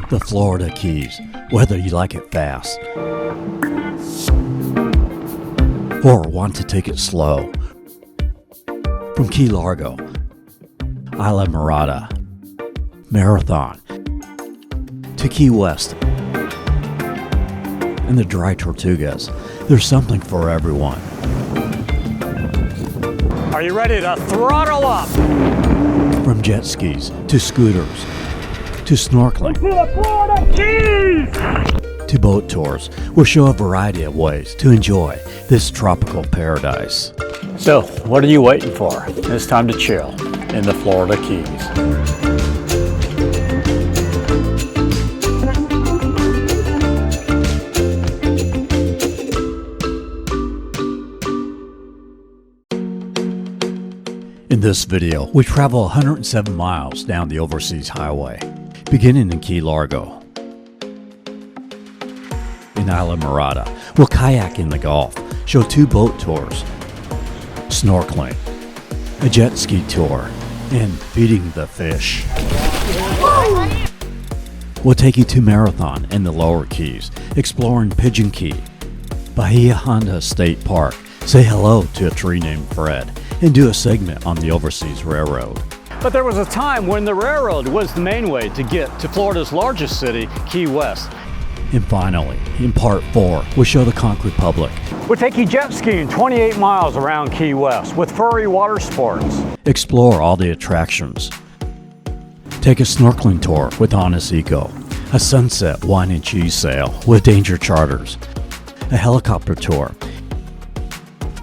The Florida Keys, whether you like it fast or want to take it slow. From Key Largo, Islamorada, Marathon, to Key West and the dry Tortugas, there's something for everyone. Are you ready to throttle up? From jet skis to scooters to snorkeling To the Florida Keys! to boat tours, we'll show a variety of ways to enjoy this tropical paradise. So, what are you waiting for? It's time to chill in the Florida Keys. In this video, we travel 107 miles down the overseas highway, beginning in Key Largo. In Islamorada, we'll kayak in the Gulf, show 2 boat tours, snorkeling, a jet ski tour, and feeding the fish. We'll take you to Marathon in the lower Keys, exploring Pigeon Key, Bahia State Park, say hello to a tree named Fred, and do a segment on the Overseas Railroad. But there was a time when the railroad was the main way to get to Florida's largest city, Key West. And finally, in part 4, we'll show the Conch Republic. We'll take you jet skiing 28 miles around Key West with furry water sports. Explore all the attractions. Take a snorkeling tour with Honest Eco, a sunset wine and cheese sail with Danger Charters, a helicopter tour,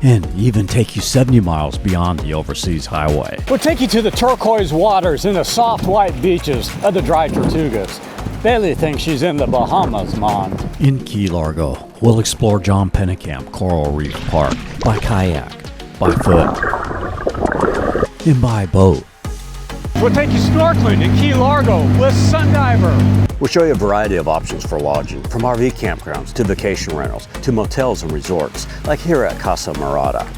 and even take you 70 miles beyond the overseas highway. We'll take you to the turquoise waters and the soft white beaches of the dry Tortugas. Bailey thinks she's in the Bahamas, Mon. In Key Largo, we'll explore John Pennekamp Coral Reef Park by kayak, by foot, and by boat. We'll take you snorkeling in Key Largo with Sundiver. We'll show you a variety of options for lodging, from RV campgrounds to vacation rentals to motels and resorts, like here at Casa Marada.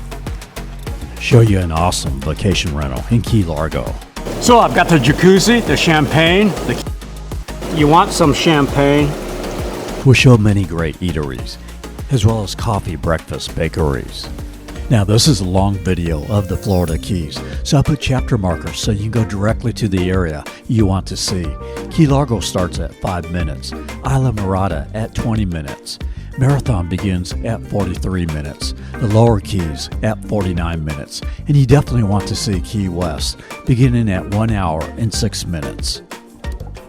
Show you an awesome vacation rental in Key Largo. So I've got the jacuzzi, the champagne. You want some champagne? We'll show many great eateries, as well as coffee, breakfast, bakeries. Now this is a long video of the Florida Keys, so I put chapter markers so you can go directly to the area you want to see. Key Largo starts at 5 minutes, Islamorada at 20 minutes, Marathon begins at 43 minutes, the lower Keys at 49 minutes, and you definitely want to see Key West, beginning at 1 hour and 6 minutes.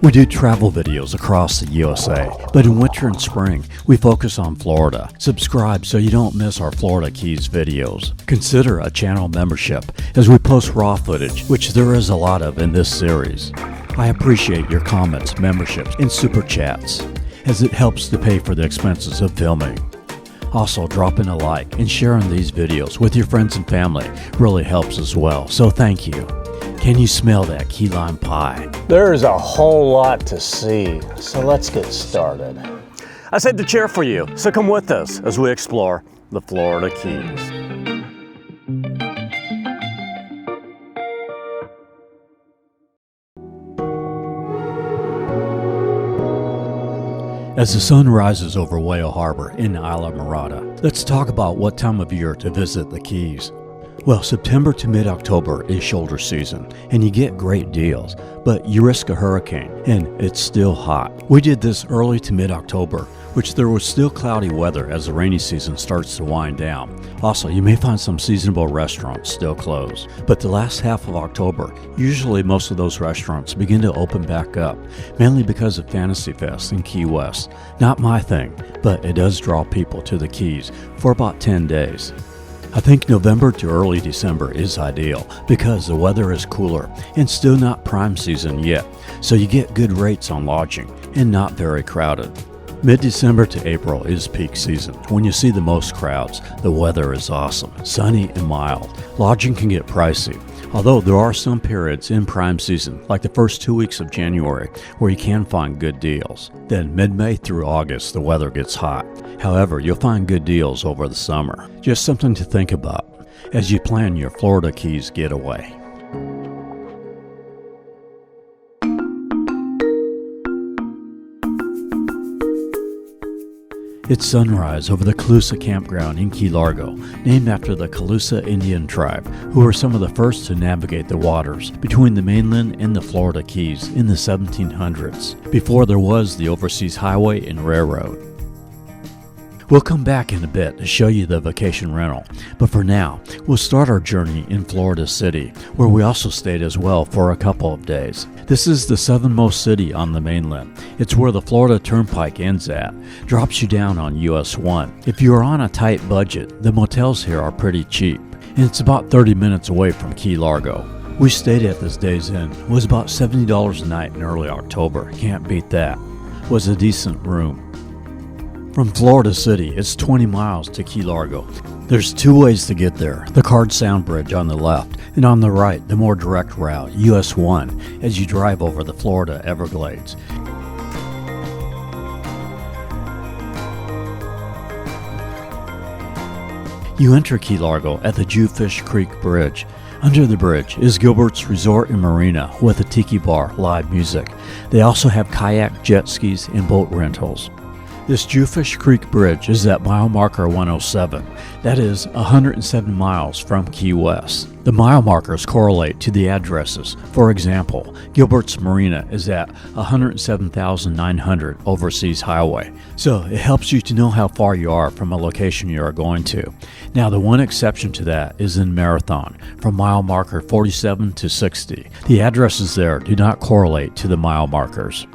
We do travel videos across the USA, but in winter and spring, we focus on Florida. Subscribe so you don't miss our Florida Keys videos. Consider a channel membership as we post raw footage, which there is a lot of in this series. I appreciate your comments, memberships, and super chats, as it helps to pay for the expenses of filming. Also, dropping a like and sharing these videos with your friends and family really helps as well, so thank you. Can you smell that key lime pie? There's a whole lot to see, so let's get started. I said to cheer for you, so come with us as we explore the Florida Keys. As the sun rises over Whale Harbor in Islamorada, let's talk about what time of year to visit the Keys. Well, September to mid-October is shoulder season, and you get great deals, but you risk a hurricane, and it's still hot. We did this early to mid-October, which there was still cloudy weather as the rainy season starts to wind down. Also, you may find some seasonable restaurants still closed, but the last half of October, usually most of those restaurants begin to open back up, mainly because of Fantasy Fest in Key West. Not my thing, but it does draw people to the Keys for about 10 days. I think November to early December is ideal because the weather is cooler and still not prime season yet, so you get good rates on lodging and not very crowded. Mid-December to April is peak season, when you see the most crowds. The weather is awesome, sunny and mild. Lodging can get pricey, although there are some periods in prime season, like the first 2 weeks of January, where you can find good deals. Then mid-May through August, the weather gets hot. However, you'll find good deals over the summer. Just something to think about as you plan your Florida Keys getaway. It's sunrise over the Calusa Campground in Key Largo, named after the Calusa Indian tribe, who were some of the first to navigate the waters between the mainland and the Florida Keys in the 1700s, before there was the overseas highway and railroad. We'll come back in a bit to show you the vacation rental, but for now, we'll start our journey in Florida City, where we also stayed as well for a couple of days. This is the southernmost city on the mainland. It's where the Florida Turnpike ends at, drops you down on US 1. If you are on a tight budget, the motels here are pretty cheap, and it's about 30 minutes away from Key Largo. We stayed at this Days Inn. It was about $70 a night in early October. Can't beat that. It was a decent room. From Florida City, it's 20 miles to Key Largo. There's two ways to get there, the Card Sound Bridge on the left, and on the right, the more direct route, US 1, as you drive over the Florida Everglades. You enter Key Largo at the Jewfish Creek Bridge. Under the bridge is Gilbert's Resort and Marina with a tiki bar, live music. They also have kayak, jet skis, and boat rentals. This Jewfish Creek Bridge is at mile marker 107. That is 107 miles from Key West. The mile markers correlate to the addresses. For example, Gilbert's Marina is at 107,900 Overseas Highway. So it helps you to know how far you are from a location you are going to. Now the one exception to that is in Marathon, from mile marker 47 to 60. The addresses there do not correlate to the mile markers.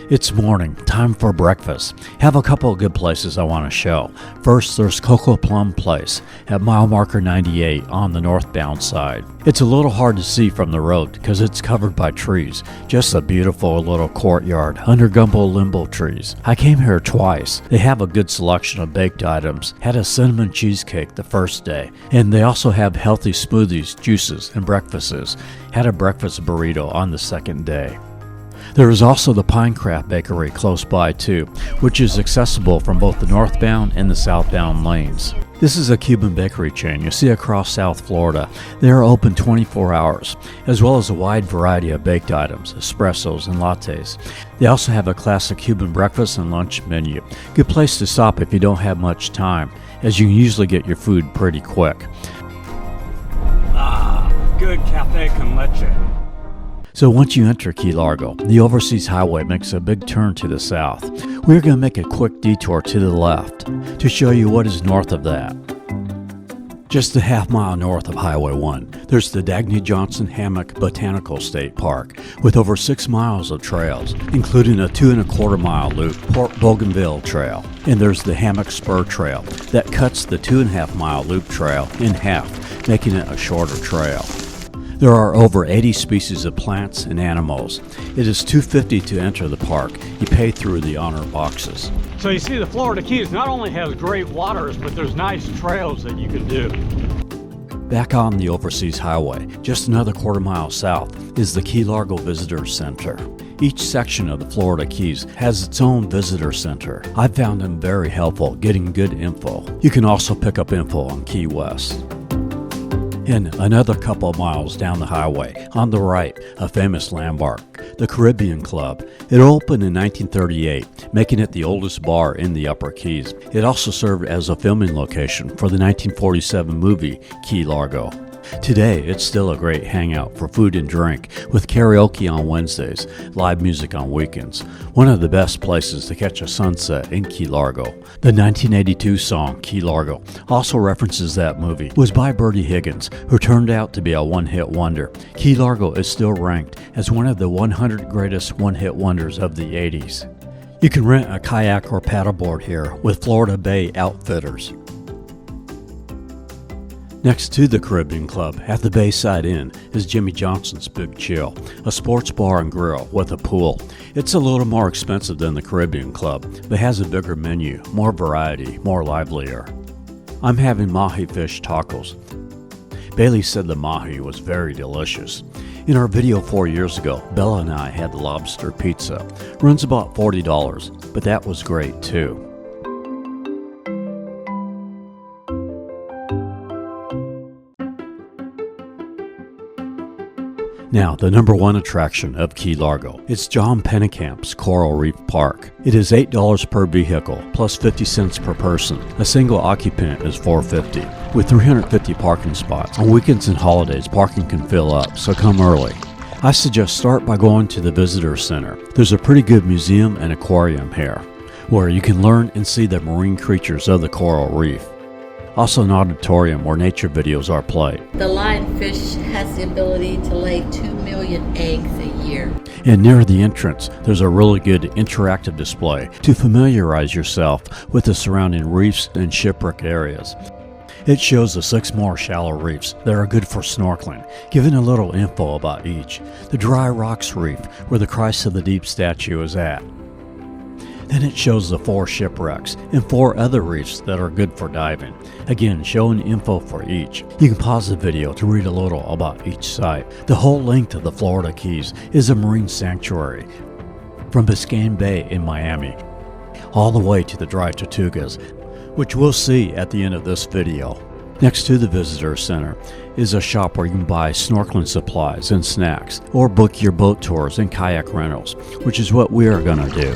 It's morning, time for breakfast. Have a couple of good places I want to show. First, there's Cocoa Plum Place at mile marker 98 on the northbound side. It's a little hard to see from the road because it's covered by trees. Just a beautiful little courtyard under gumbo limbo trees. I came here twice. They have a good selection of baked items. Had a cinnamon cheesecake the first day. And they also have healthy smoothies, juices, and breakfasts. Had a breakfast burrito on the second day. There is also the Pinecraft Bakery close by too, which is accessible from both the northbound and the southbound lanes. This is a Cuban bakery chain you see across South Florida. They are open 24 hours, as well as a wide variety of baked items, espressos, and lattes. They also have a classic Cuban breakfast and lunch menu. Good place to stop if you don't have much time, as you can usually get your food pretty quick. Good cafe con leche. So once you enter Key Largo, the Overseas Highway makes a big turn to the south. We're going to make a quick detour to the left to show you what is north of that. Just a half mile north of Highway 1, there's the Dagny Johnson Hammock Botanical State Park with over 6 miles of trails, including a 2.25 mile loop, Port Bougainville Trail. And there's the Hammock Spur Trail that cuts the 2.5 mile loop trail in half, making it a shorter trail. There are over 80 species of plants and animals. It is $2.50 to enter the park. You pay through the honor boxes. So you see, the Florida Keys not only has great waters, but there's nice trails that you can do. Back on the Overseas Highway, just another quarter mile south, is the Key Largo Visitor Center. Each section of the Florida Keys has its own visitor center. I found them very helpful getting good info. You can also pick up info on Key West. And another couple of miles down the highway, on the right, a famous landmark, the Caribbean Club. It opened in 1938, making it the oldest bar in the Upper Keys. It also served as a filming location for the 1947 movie Key Largo. Today, it's still a great hangout for food and drink, with karaoke on Wednesdays, live music on weekends. One of the best places to catch a sunset in Key Largo. The 1982 song, Key Largo, also references that movie. It was by Bertie Higgins, who turned out to be a one-hit wonder. Key Largo is still ranked as one of the 100 greatest one-hit wonders of the 80s. You can rent a kayak or paddleboard here with Florida Bay Outfitters. Next to the Caribbean Club at the Bayside Inn is Jimmy Johnson's Big Chill, a sports bar and grill with a pool. It's a little more expensive than the Caribbean Club, but has a bigger menu, more variety, more livelier. I'm having mahi fish tacos. Bailey said the mahi was very delicious. In our video 4 years ago, Bella and I had the lobster pizza. Runs about $40, but that was great too. Now, the number one attraction of Key Largo is John Pennecamp's Coral Reef Park. It is $8 per vehicle plus 50 cents per person. A single occupant is $4.50. With 350 parking spots, on weekends and holidays parking can fill up, so come early. I suggest start by going to the visitor center. There's a pretty good museum and aquarium here, where you can learn and see the marine creatures of the coral reef. Also an auditorium where nature videos are played. The lionfish has the ability to lay 2 million eggs a year. And near the entrance, there's a really good interactive display to familiarize yourself with the surrounding reefs and shipwreck areas. It shows the 6 more shallow reefs that are good for snorkeling, giving a little info about each. The Dry Rocks Reef, where the Christ of the Deep statue is at. Then it shows the 4 shipwrecks and 4 other reefs that are good for diving. Again, showing info for each. You can pause the video to read a little about each site. The whole length of the Florida Keys is a marine sanctuary, from Biscayne Bay in Miami, all the way to the Dry Tortugas, which we'll see at the end of this video. Next to the visitor center is a shop where you can buy snorkeling supplies and snacks, or book your boat tours and kayak rentals, which is what we are going to do.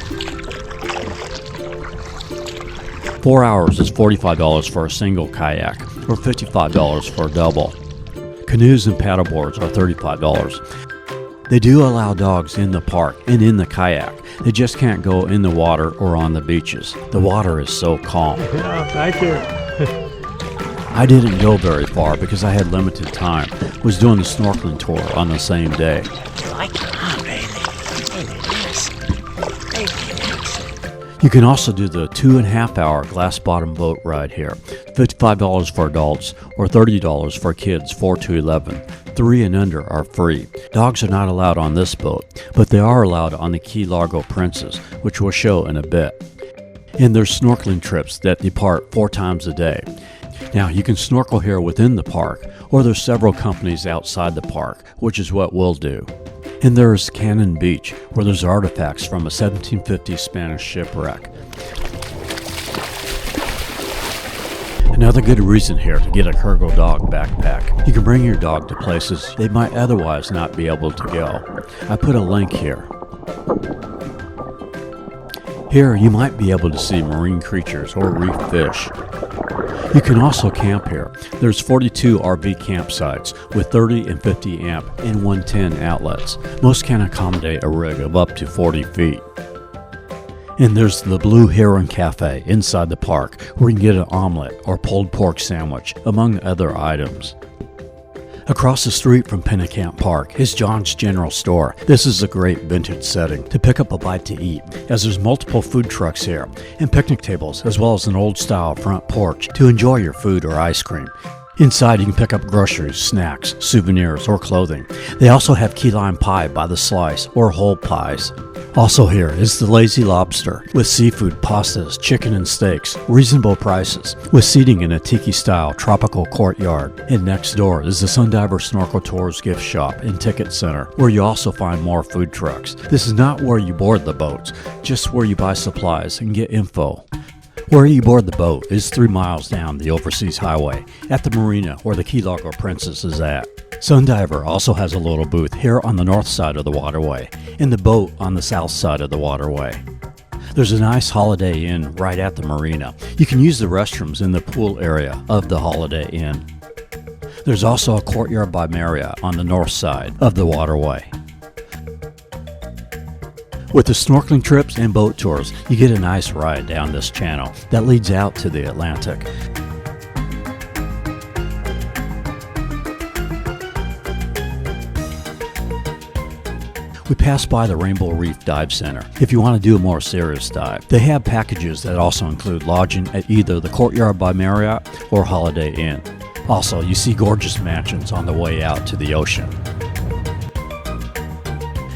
4 hours is $45 for a single kayak, or $55 for a double. Canoes and paddleboards are $35. They do allow dogs in the park and in the kayak. They just can't go in the water or on the beaches. The water is so calm. Yeah, thank you. I didn't go very far because I had limited time. Was doing the snorkeling tour on the same day. You can also do the 2.5-hour glass bottom boat ride here. $55 for adults or $30 for kids 4 to 11. 3 and under are free. Dogs are not allowed on this boat, but they are allowed on the Key Largo Princess, which we'll show in a bit. And there's snorkeling trips that depart 4 times a day. Now, you can snorkel here within the park, or there's several companies outside the park, which is what we'll do. And there's Cannon Beach, where there's artifacts from a 1750 Spanish shipwreck. Another good reason here to get a cargo dog backpack. You can bring your dog to places they might otherwise not be able to go. I put a link here. Here you might be able to see marine creatures or reef fish. You can also camp here. There's 42 RV campsites with 30 and 50 amp and 110 outlets. Most can accommodate a rig of up to 40 feet. And there's the Blue Heron Cafe inside the park, where you can get an omelet or pulled pork sandwich, among other items. Across the street from Pennekamp Park is John's General Store. This is a great vintage setting to pick up a bite to eat, as there's multiple food trucks here and picnic tables, as well as an old-style front porch to enjoy your food or ice cream. Inside, you can pick up groceries, snacks, souvenirs, or clothing. They also have key lime pie by the slice or whole pies. Also here is the Lazy Lobster with seafood, pastas, chicken, and steaks. Reasonable prices with seating in a tiki-style tropical courtyard. And next door is the Sundiver Snorkel Tour's gift shop and ticket center, where you also find more food trucks. This is not where you board the boats, just where you buy supplies and get info. Where you board the boat is 3 miles down the overseas highway at the marina where the Key Largo Princess is at. Sundiver also has a little booth here on the north side of the waterway and the boat on the south side of the waterway. There's a nice Holiday Inn right at the marina. You can use the restrooms in the pool area of the Holiday Inn. There's also a Courtyard by Marriott on the north side of the waterway. With the snorkeling trips and boat tours, you get a nice ride down this channel that leads out to the Atlantic. We passed by the Rainbow Reef Dive Center. If you want to do a more serious dive, they have packages that also include lodging at either the Courtyard by Marriott or Holiday Inn. Also, you see gorgeous mansions on the way out to the ocean.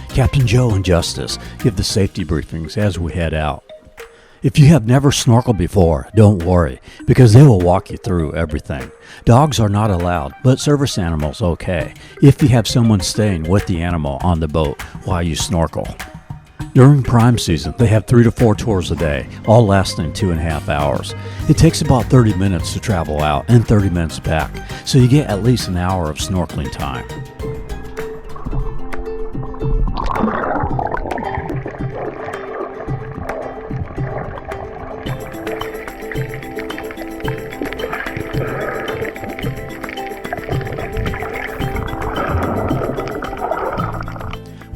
Captain Joe and Justice give the safety briefings as we head out. If you have never snorkeled before, don't worry, because they will walk you through everything. Dogs are not allowed, but service animals okay, if you have someone staying with the animal on the boat while you snorkel. During prime season, they have 3 to 4 tours a day, all lasting 2.5 hours. It takes about 30 minutes to travel out and 30 minutes back, so you get at least an hour of snorkeling time.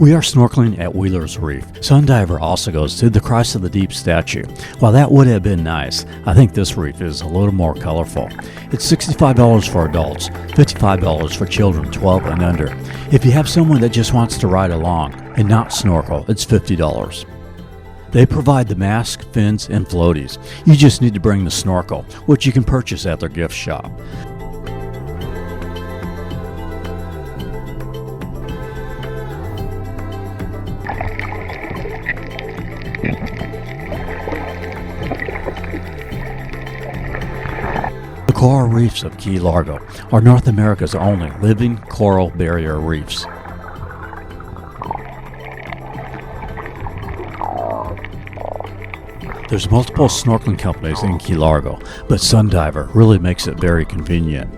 We are snorkeling at Wheeler's Reef. Sundiver also goes to the Christ of the Deep statue. While that would have been nice, I think this reef is a little more colorful. It's $65 for adults, $55 for children 12 and under. If you have someone that just wants to ride along and not snorkel, it's $50. They provide the mask, fins, and floaties. You just need to bring the snorkel, which you can purchase at their gift shop. The coral reefs of Key Largo are North America's only living coral barrier reefs. There's multiple snorkeling companies in Key Largo, but Sundiver really makes it very convenient.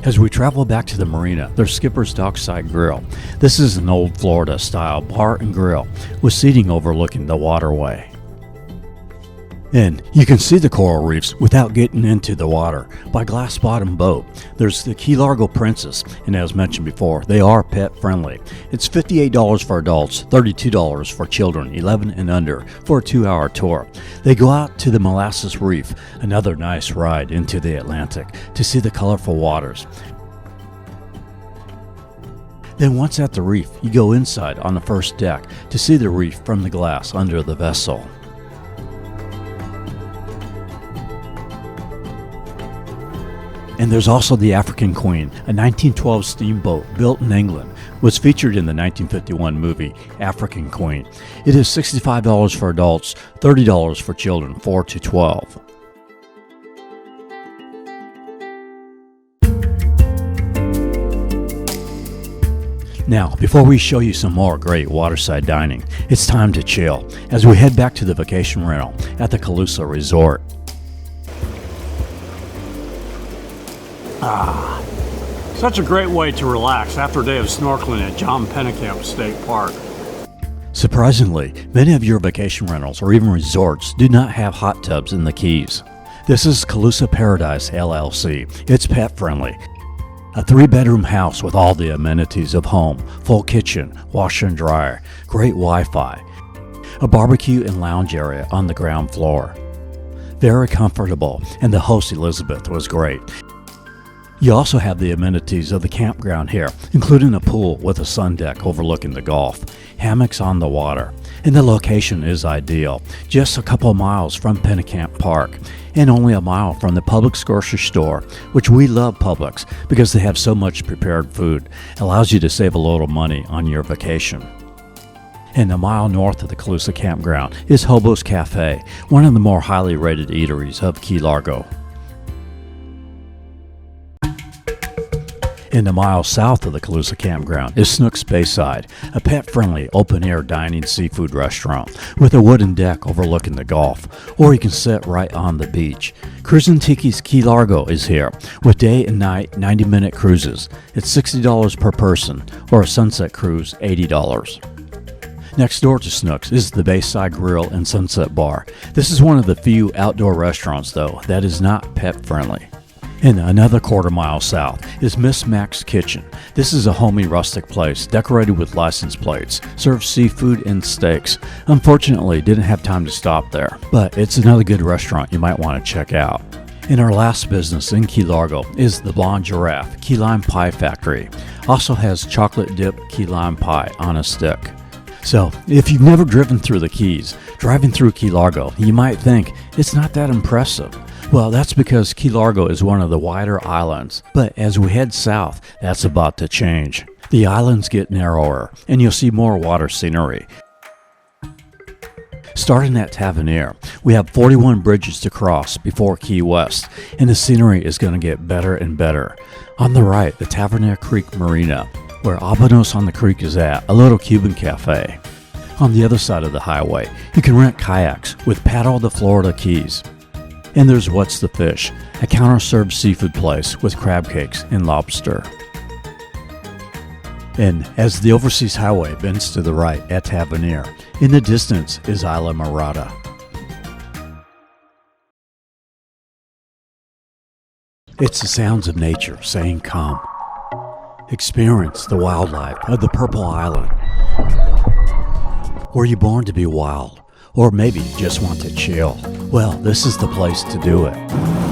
As we travel back to the marina, there's Skipper's Dockside Grill. This is an old Florida-style bar and grill with seating overlooking the waterway. And you can see the coral reefs without getting into the water by Glass Bottom Boat. There's the Key Largo Princess, and as mentioned before, they are pet friendly. It's $58 for adults, $32 for children 11 and under for a 2-hour tour. They go out to the Molasses Reef, another nice ride into the Atlantic to see the colorful waters. Then once at the reef, you go inside on the first deck to see the reef from the glass under the vessel. And there's also the African Queen, a 1912 steamboat built in England, was featured in the 1951 movie African Queen. It is $65 for adults, $30 for children 4 to 12. Now, before we show you some more great waterside dining, it's time to chill as we head back to the vacation rental at the Calusa Resort. Such a great way to relax after a day of snorkeling at John Pennekamp State Park. Surprisingly, many of your vacation rentals or even resorts do not have hot tubs in the Keys. This is Calusa Paradise LLC. It's pet friendly. A 3-bedroom house with all the amenities of home, full kitchen, washer and dryer, great Wi-Fi, a barbecue and lounge area on the ground floor. Very comfortable, and the host Elizabeth was great. You also have the amenities of the campground here, including a pool with a sun deck overlooking the Gulf, hammocks on the water, and the location is ideal, just a couple of miles from Pennekamp Park, and only a mile from the Publix grocery store, which we love Publix because they have so much prepared food. It allows you to save a little money on your vacation. And a mile north of the Calusa Campground is Hobo's Cafe, one of the more highly rated eateries of Key Largo. And a mile south of the Calusa Campground is Snook's Bayside, a pet-friendly open-air dining seafood restaurant with a wooden deck overlooking the Gulf, or you can sit right on the beach. Cruisin' Tiki's Key Largo is here with day and night 90-minute cruises. It's $60 per person, or a sunset cruise $80. Next door to Snook's is the Bayside Grill and Sunset Bar. This is one of the few outdoor restaurants, though, that is not pet-friendly. And another quarter-mile south is Miss Mac's Kitchen. This is a homey rustic place decorated with license plates, serves seafood and steaks. Unfortunately, didn't have time to stop there, but it's another good restaurant you might want to check out. And our last business in Key Largo is the Blonde Giraffe Key Lime Pie Factory. Also has chocolate dip key lime pie on a stick. So, if you've never driven through the Keys, driving through Key Largo, you might think it's not that impressive. Well, that's because Key Largo is one of the wider islands, but as we head south, that's about to change. The islands get narrower, and you'll see more water scenery. Starting at Tavernier, we have 41 bridges to cross before Key West, and the scenery is going to get better and better. On the right, the Tavernier Creek Marina, where Abanos on the Creek is at, a little Cuban cafe. On the other side of the highway, you can rent kayaks with Paddle the Florida Keys. And there's What's the Fish, a counter-served seafood place with crab cakes and lobster. And as the Overseas Highway bends to the right at Tavernier, in the distance is Islamorada. It's the sounds of nature saying come. Experience the wildlife of the Purple Island. Were you born to be wild? Or maybe you just want to chill? Well, this is the place to do it.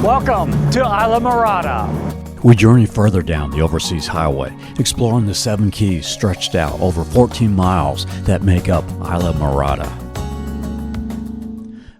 Welcome to Islamorada. We journey further down the overseas highway, exploring the 7 keys stretched out over 14 miles that make up Islamorada.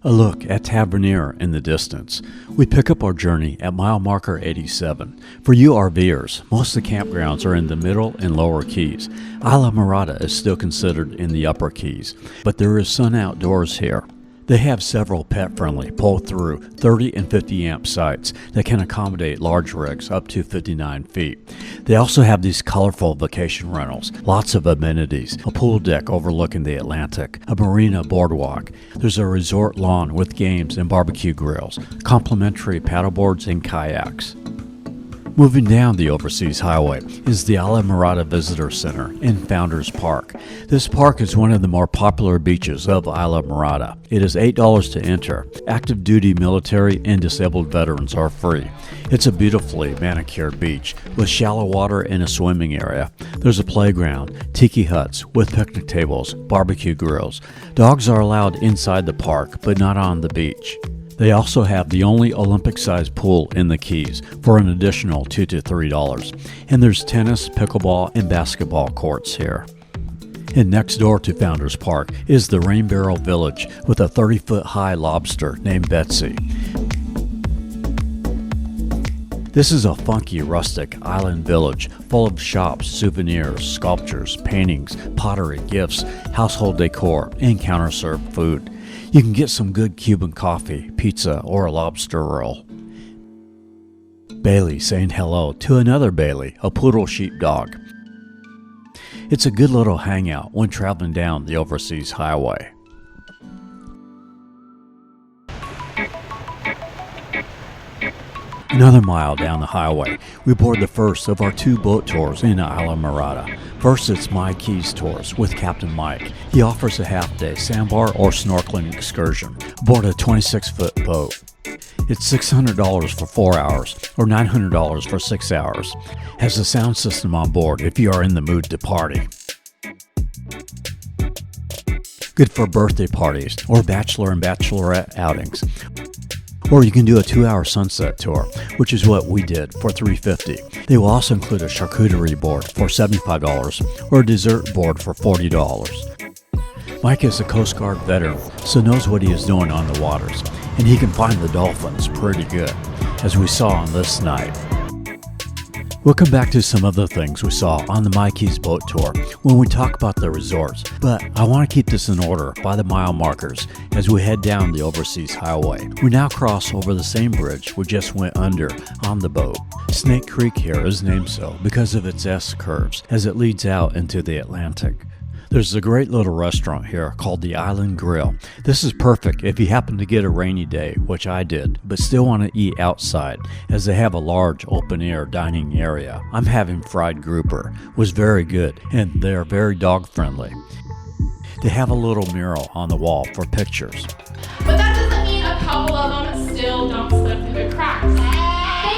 A look at Tavernier in the distance. We pick up our journey at mile marker 87. For you RVers, most of the campgrounds are in the middle and lower keys. Islamorada is still considered in the upper keys, but there is sun outdoors here. They have several pet-friendly pull-through 30 and 50 amp sites that can accommodate large rigs up to 59 feet. They also have these colorful vacation rentals, lots of amenities, a pool deck overlooking the Atlantic, a marina boardwalk. There's a resort lawn with games and barbecue grills, complimentary paddleboards and kayaks. Moving down the overseas highway is the Islamorada Visitor Center in Founders Park. This park is one of the more popular beaches of Islamorada. It is $8 to enter. Active duty military and disabled veterans are free. It's a beautifully manicured beach with shallow water and a swimming area. There's a playground, tiki huts with picnic tables, barbecue grills. Dogs are allowed inside the park, but not on the beach. They also have the only Olympic-sized pool in the Keys for an additional $2 to $3. And there's tennis, pickleball, and basketball courts here. And next door to Founders Park is the Rain Barrel Village with a 30-foot-high lobster named Betsy. This is a funky, rustic island village full of shops, souvenirs, sculptures, paintings, pottery, gifts, household decor, and counter-served food. You can get some good Cuban coffee, pizza, or a lobster roll. Bailey saying hello to another Bailey, a poodle sheepdog. It's a good little hangout when traveling down the overseas highway. Another mile down the highway, we board the first of our 2 boat tours in Islamorada. First, it's My Keys Tours with Captain Mike. He offers a half-day sandbar or snorkeling excursion aboard a 26-foot boat. It's $600 for 4 hours or $900 for 6 hours. Has a sound system on board if you are in the mood to party. Good for birthday parties or bachelor and bachelorette outings. Or you can do a 2-hour sunset tour, which is what we did for $350. They will also include a charcuterie board for $75 or a dessert board for $40. Mike is a Coast Guard veteran, so knows what he is doing on the waters, and he can find the dolphins pretty good, as we saw on this night. We'll come back to some other things we saw on the My Keys boat tour when we talk about the resorts, but I want to keep this in order by the mile markers as we head down the overseas highway. We now cross over the same bridge we just went under on the boat. Snake Creek here is named so because of its S-curves as it leads out into the Atlantic. There's a great little restaurant here called the Island Grill. This is perfect if you happen to get a rainy day, which I did, but still want to eat outside as they have a large open-air dining area. I'm having fried grouper. Was very good, and they are very dog-friendly. They have a little mural on the wall for pictures. But that doesn't mean a couple of them still don't slip through the cracks.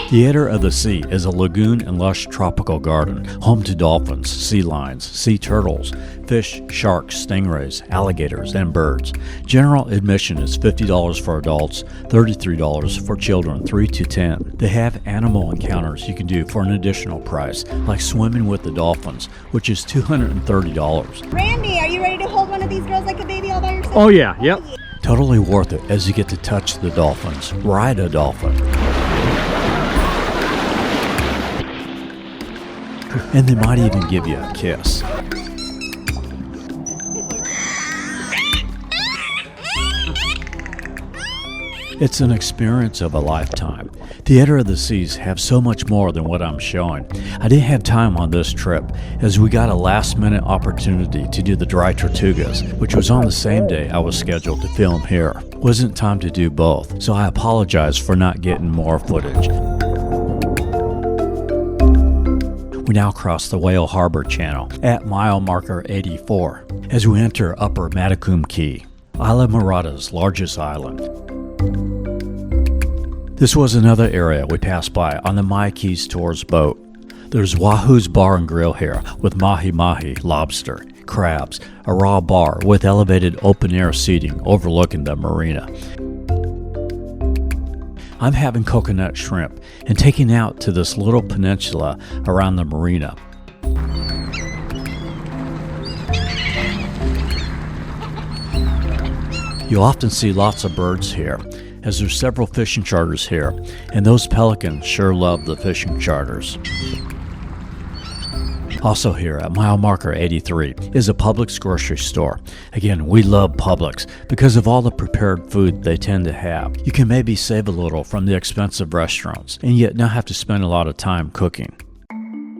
Theater of the Sea is a lagoon and lush tropical garden, home to dolphins, sea lions, sea turtles, fish, sharks, stingrays, alligators, and birds. General admission is $50 for adults, $33 for children 3 to 10. They have animal encounters you can do for an additional price, like swimming with the dolphins, which is $230. Randy, are you ready to hold one of these girls like a baby all by yourself? Oh yeah, yep. Totally worth it as you get to touch the dolphins, ride a dolphin. And they might even give you a kiss. It's an experience of a lifetime. Theater of the Seas have so much more than what I'm showing. I didn't have time on this trip as we got a last-minute opportunity to do the dry Tortugas, which was on the same day I was scheduled to film here. Wasn't time to do both, so I apologize for not getting more footage. We now cross the Whale Harbor Channel at mile marker 84 as we enter Upper Pennekamp Key, Islamorada's largest island. This was another area we passed by on the My Keys Tours boat. There's Wahoo's Bar and Grill here with mahi-mahi, lobster, crabs, a raw bar with elevated open-air seating overlooking the marina. I'm having coconut shrimp and taking out to this little peninsula around the marina. You'll often see lots of birds here, as there's several fishing charters here, and those pelicans sure love the fishing charters. Also here at mile marker 83 is a Publix grocery store. Again, we love Publix because of all the prepared food they tend to have. You can maybe save a little from the expensive restaurants and yet not have to spend a lot of time cooking.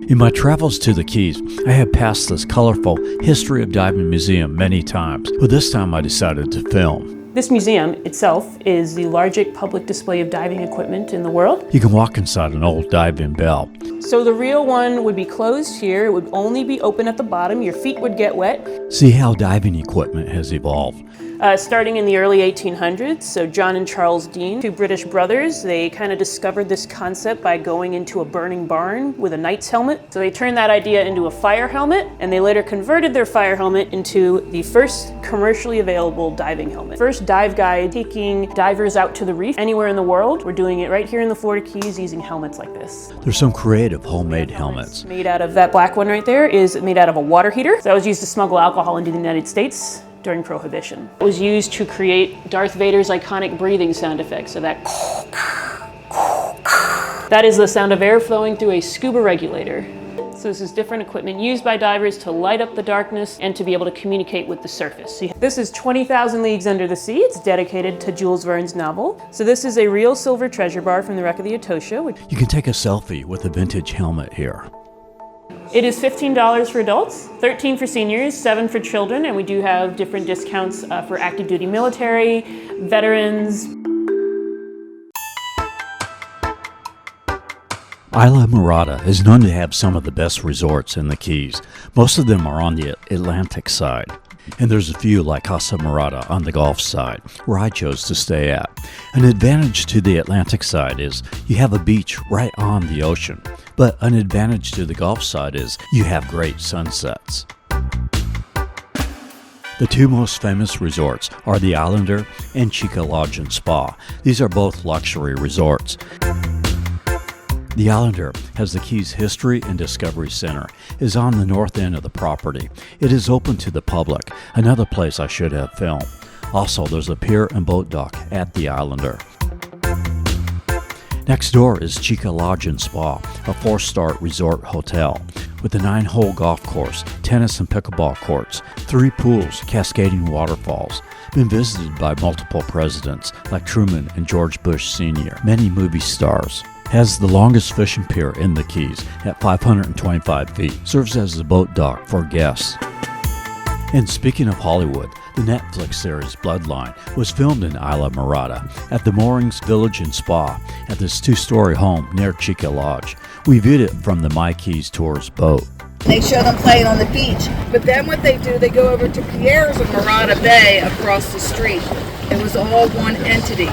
In my travels to the Keys, I have passed this colorful History of Diving museum many times, but this time I decided to film. This museum itself is the largest public display of diving equipment in the world. You can walk inside an old diving bell. So the real one would be closed here. It would only be open at the bottom. Your feet would get wet. See how diving equipment has evolved. Starting in the early 1800s, so John and Charles Dean, two British brothers, they kind of discovered this concept by going into a burning barn with a knight's helmet. So they turned that idea into a fire helmet, and they later converted their fire helmet into the first commercially available diving helmet. First dive guide taking divers out to the reef anywhere in the world. We're doing it right here in the Florida Keys using helmets like this. There's some creative homemade helmets. Made out of that black one right there is made out of a water heater. So that was used to smuggle alcohol into the United States during Prohibition. It was used to create Darth Vader's iconic breathing sound effect, so that is the sound of air flowing through a scuba regulator. So this is different equipment used by divers to light up the darkness and to be able to communicate with the surface. This is 20,000 Leagues Under the Sea. It's dedicated to Jules Verne's novel. So this is a real silver treasure bar from the wreck of the Etosha. You can take a selfie with a vintage helmet here. It is $15 for adults, $13 for seniors, $7 for children, and we do have different discounts for active duty military, veterans. Islamorada is known to have some of the best resorts in the Keys. Most of them are on the Atlantic side. And there's a few like Islamorada on the Gulf side, where I chose to stay at. An advantage to the Atlantic side is you have a beach right on the ocean, but an advantage to the Gulf side is you have great sunsets. The two most famous resorts are the Islander and Chica Lodge and Spa. These are both luxury resorts. The Islander has the Keys History and Discovery Center, is on the north end of the property. It is open to the public, another place I should have filmed. Also, there's a pier and boat dock at the Islander. Next door is Chica Lodge and Spa, a 4-star resort hotel with a 9-hole golf course, tennis and pickleball courts, 3 pools, cascading waterfalls. Been visited by multiple presidents like Truman and George Bush Sr., many movie stars. Has the longest fishing pier in the Keys at 525 feet. Serves as the boat dock for guests. And speaking of Hollywood, the Netflix series Bloodline was filmed in Islamorada at the Moorings Village and Spa at this 2-story home near Chica Lodge. We viewed it from the My Keys Tours boat. They show them playing on the beach, but then what they do, they go over to Pierre's in Morada Bay across the street. It was all one entity.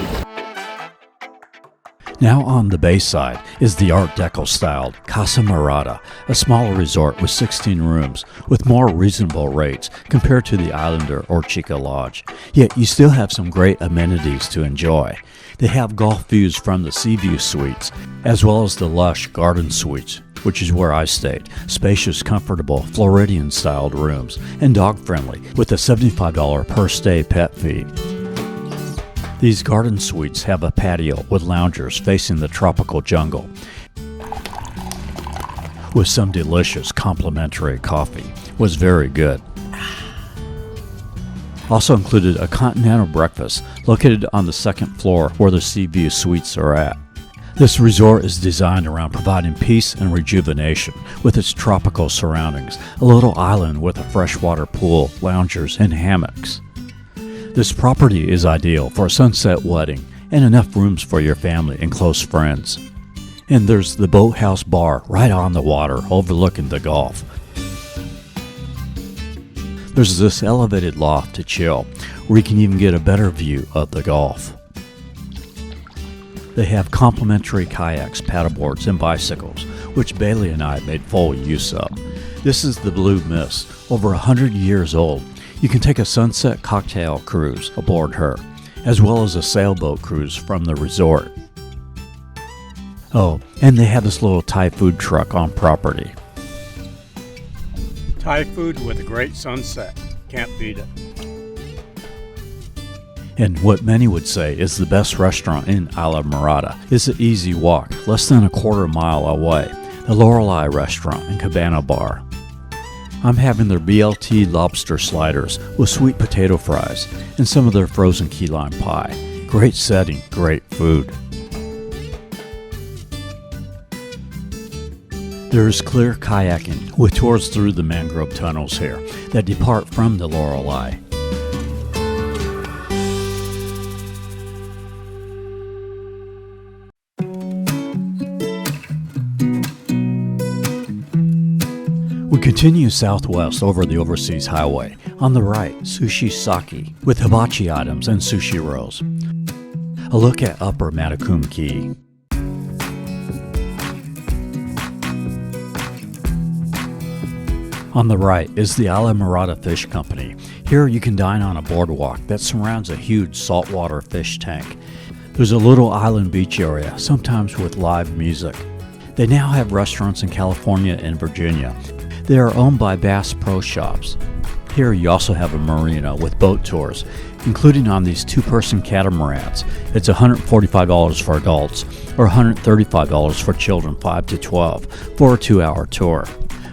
Now on the bay side is the Art Deco-styled Casa Morada, a smaller resort with 16 rooms with more reasonable rates compared to the Islander or Chica Lodge. Yet you still have some great amenities to enjoy. They have golf views from the Sea View Suites, as well as the lush Garden Suites, which is where I stayed. Spacious, comfortable, Floridian-styled rooms, and dog-friendly with a $75 per stay pet fee. These garden suites have a patio with loungers facing the tropical jungle with some delicious complimentary coffee. Was very good. Also included a continental breakfast located on the 2nd floor where the Sea View Suites are at. This resort is designed around providing peace and rejuvenation with its tropical surroundings, a little island with a freshwater pool, loungers, and hammocks. This property is ideal for a sunset wedding and enough rooms for your family and close friends. And there's the Boathouse Bar right on the water overlooking the Gulf. There's this elevated loft to chill where you can even get a better view of the Gulf. They have complimentary kayaks, paddleboards, and bicycles, which Bailey and I made full use of. This is the Blue Mist, over 100 years old. You can take a sunset cocktail cruise aboard her, as well as a sailboat cruise from the resort. Oh, and they have this little Thai food truck on property. Thai food with a great sunset. Can't beat it. And what many would say is the best restaurant in Islamorada is an easy walk, less than a quarter mile away, the Lorelei Restaurant and Cabana Bar. I'm having their BLT lobster sliders with sweet potato fries and some of their frozen key lime pie. Great setting, great food. There is clear kayaking with tours through the mangrove tunnels here that depart from the Lorelei. We continue southwest over the Overseas Highway. On the right, Sushi Sake with hibachi items and sushi rolls. A look at Upper Pennekamp Key. On the right is the Islamorada Fish Company. Here you can dine on a boardwalk that surrounds a huge saltwater fish tank. There's a little island beach area, sometimes with live music. They now have restaurants in California and Virginia. They are owned by Bass Pro Shops. Here you also have a marina with boat tours, including on these two-person catamarans. It's $145 for adults or $135 for children 5 to 12 for a 2-hour tour.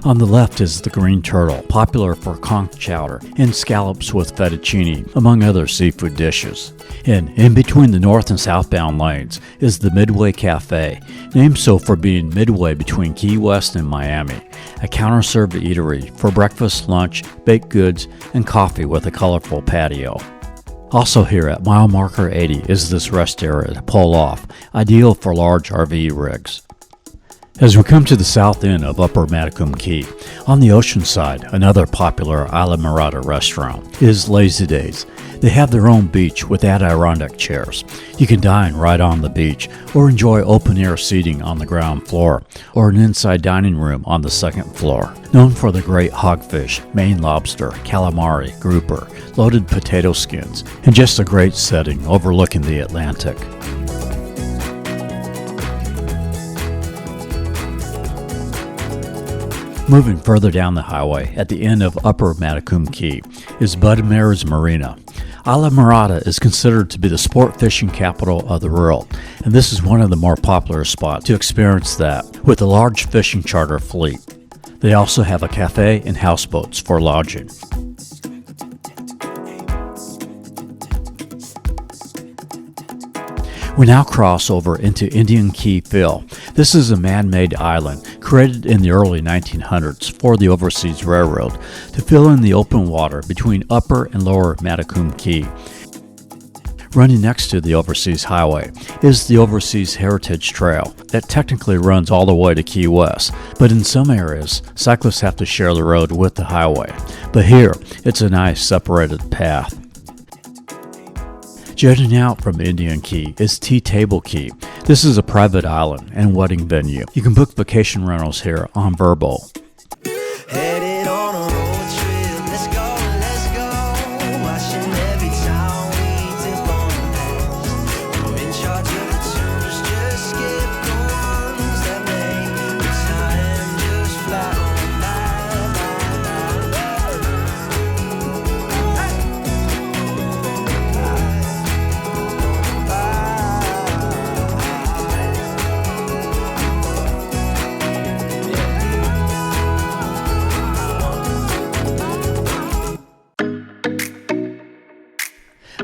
On the left is the Green Turtle, popular for conch chowder and scallops with fettuccine, among other seafood dishes. And in between the north and southbound lanes is the Midway Cafe, named so for being midway between Key West and Miami, a counter-served eatery for breakfast, lunch, baked goods, and coffee with a colorful patio. Also here at mile marker 80 is this rest area to pull off, ideal for large RV rigs. As we come to the south end of Upper Pennekamp Key, on the ocean side, another popular Islamorada restaurant is Lazy Days. They have their own beach with Adirondack chairs. You can dine right on the beach or enjoy open-air seating on the ground floor or an inside dining room on the second floor. Known for the great hogfish, Maine lobster, calamari, grouper, loaded potato skins, and just a great setting overlooking the Atlantic. Moving further down the highway, at the end of Upper Pennekamp Key, is Robbies Marina. Islamorada is considered to be the sport fishing capital of the world, and this is one of the more popular spots to experience that, with a large fishing charter fleet. They also have a cafe and houseboats for lodging. We now cross over into Indian Key Phil. This is a man-made island created in the early 1900s for the Overseas Railroad to fill in the open water between Upper and Lower Pennekamp Key. Running next to the Overseas Highway is the Overseas Heritage Trail that technically runs all the way to Key West, but in some areas, cyclists have to share the road with the highway. But here, it's a nice separated path. Jetting out from Indian Key is Tea Table Key. This is a private island and wedding venue. You can book vacation rentals here on Verbo. Headed on a road trip, let's go, watching every town we dip on past. I'm in charge of the tours, just skip the ones that make the time just fly on by.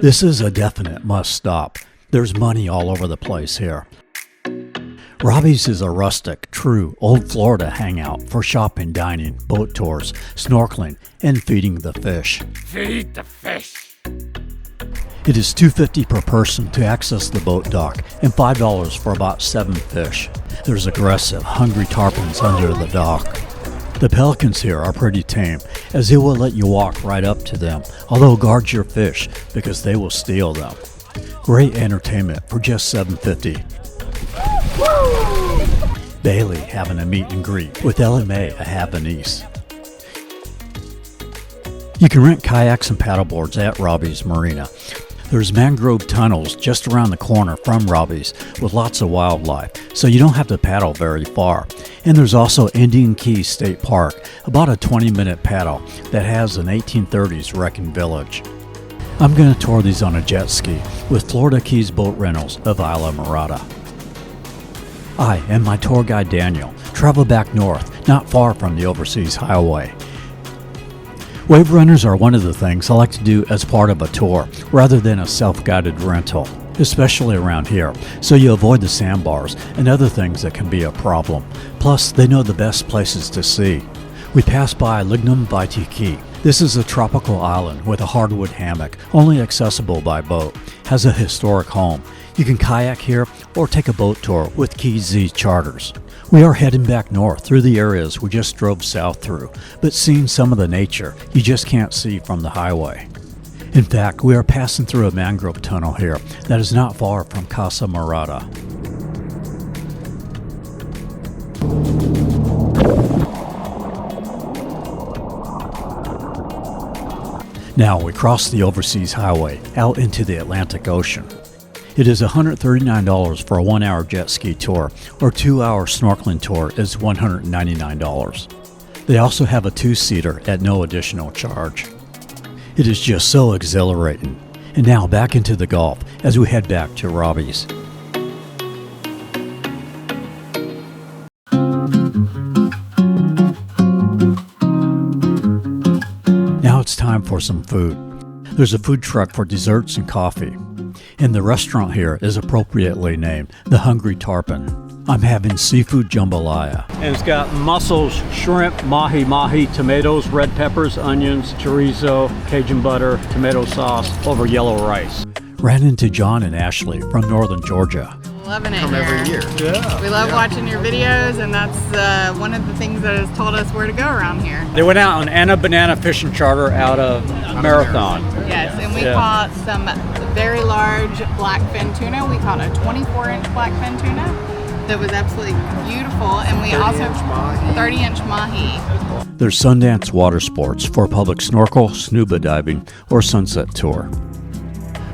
This is a definite must stop. There's money all over the place here. Robbies is a rustic, true, old Florida hangout for shopping, dining, boat tours, snorkeling, and feeding the fish. Feed the fish! It is $2.50 per person to access the boat dock and $5 for about 7 fish. There's aggressive, hungry tarpons under the dock. The pelicans here are pretty tame, as they will let you walk right up to them, although guard your fish because they will steal them. Great entertainment for just $7.50. Bailey having a meet and greet with Ellen May, a Habanese. You can rent kayaks and paddleboards at Robbies Marina. There's mangrove tunnels just around the corner from Robbies with lots of wildlife, so you don't have to paddle very far. And there's also Indian Key State Park, about a 20-minute paddle that has an 1830s wrecking village. I'm going to tour these on a jet ski with Florida Keys Boat Rentals of Islamorada. I and my tour guide Daniel travel back north, not far from the overseas highway. Wave runners are one of the things I like to do as part of a tour rather than a self-guided rental, especially around here, so you avoid the sandbars and other things that can be a problem. Plus, they know the best places to see. We pass by Lignum Vitae Key. This is a tropical island with a hardwood hammock, only accessible by boat. Has a historic home. You can kayak here or take a boat tour with Key Z charters. We are heading back north through the areas we just drove south through, but seeing some of the nature you just can't see from the highway. In fact, we are passing through a mangrove tunnel here that is not far from Casa Morada. Now we cross the overseas highway out into the Atlantic Ocean. It is $139 for a 1-hour jet ski tour, or 2-hour snorkeling tour is $199. They also have a 2-seater at no additional charge. It is just so exhilarating. And now back into the Gulf as we head back to Robbies. Now it's time for some food. There's a food truck for desserts and coffee. And the restaurant here is appropriately named the Hungry Tarpon. I'm having seafood jambalaya. And it's got mussels, shrimp, mahi-mahi, tomatoes, red peppers, onions, chorizo, Cajun butter, tomato sauce over yellow rice. Ran into John and Ashley from northern Georgia. Loving it here. Every year. Yeah. We love watching your videos, and that's one of the things that has told us where to go around here. They went out on Anna Banana fishing charter out of Marathon. Yes, and we caught some very large blackfin tuna. We caught a 24-inch blackfin tuna that was absolutely beautiful, and we also 30-inch mahi. There's Sundance Water Sports for public snorkel, scuba diving, or sunset tour.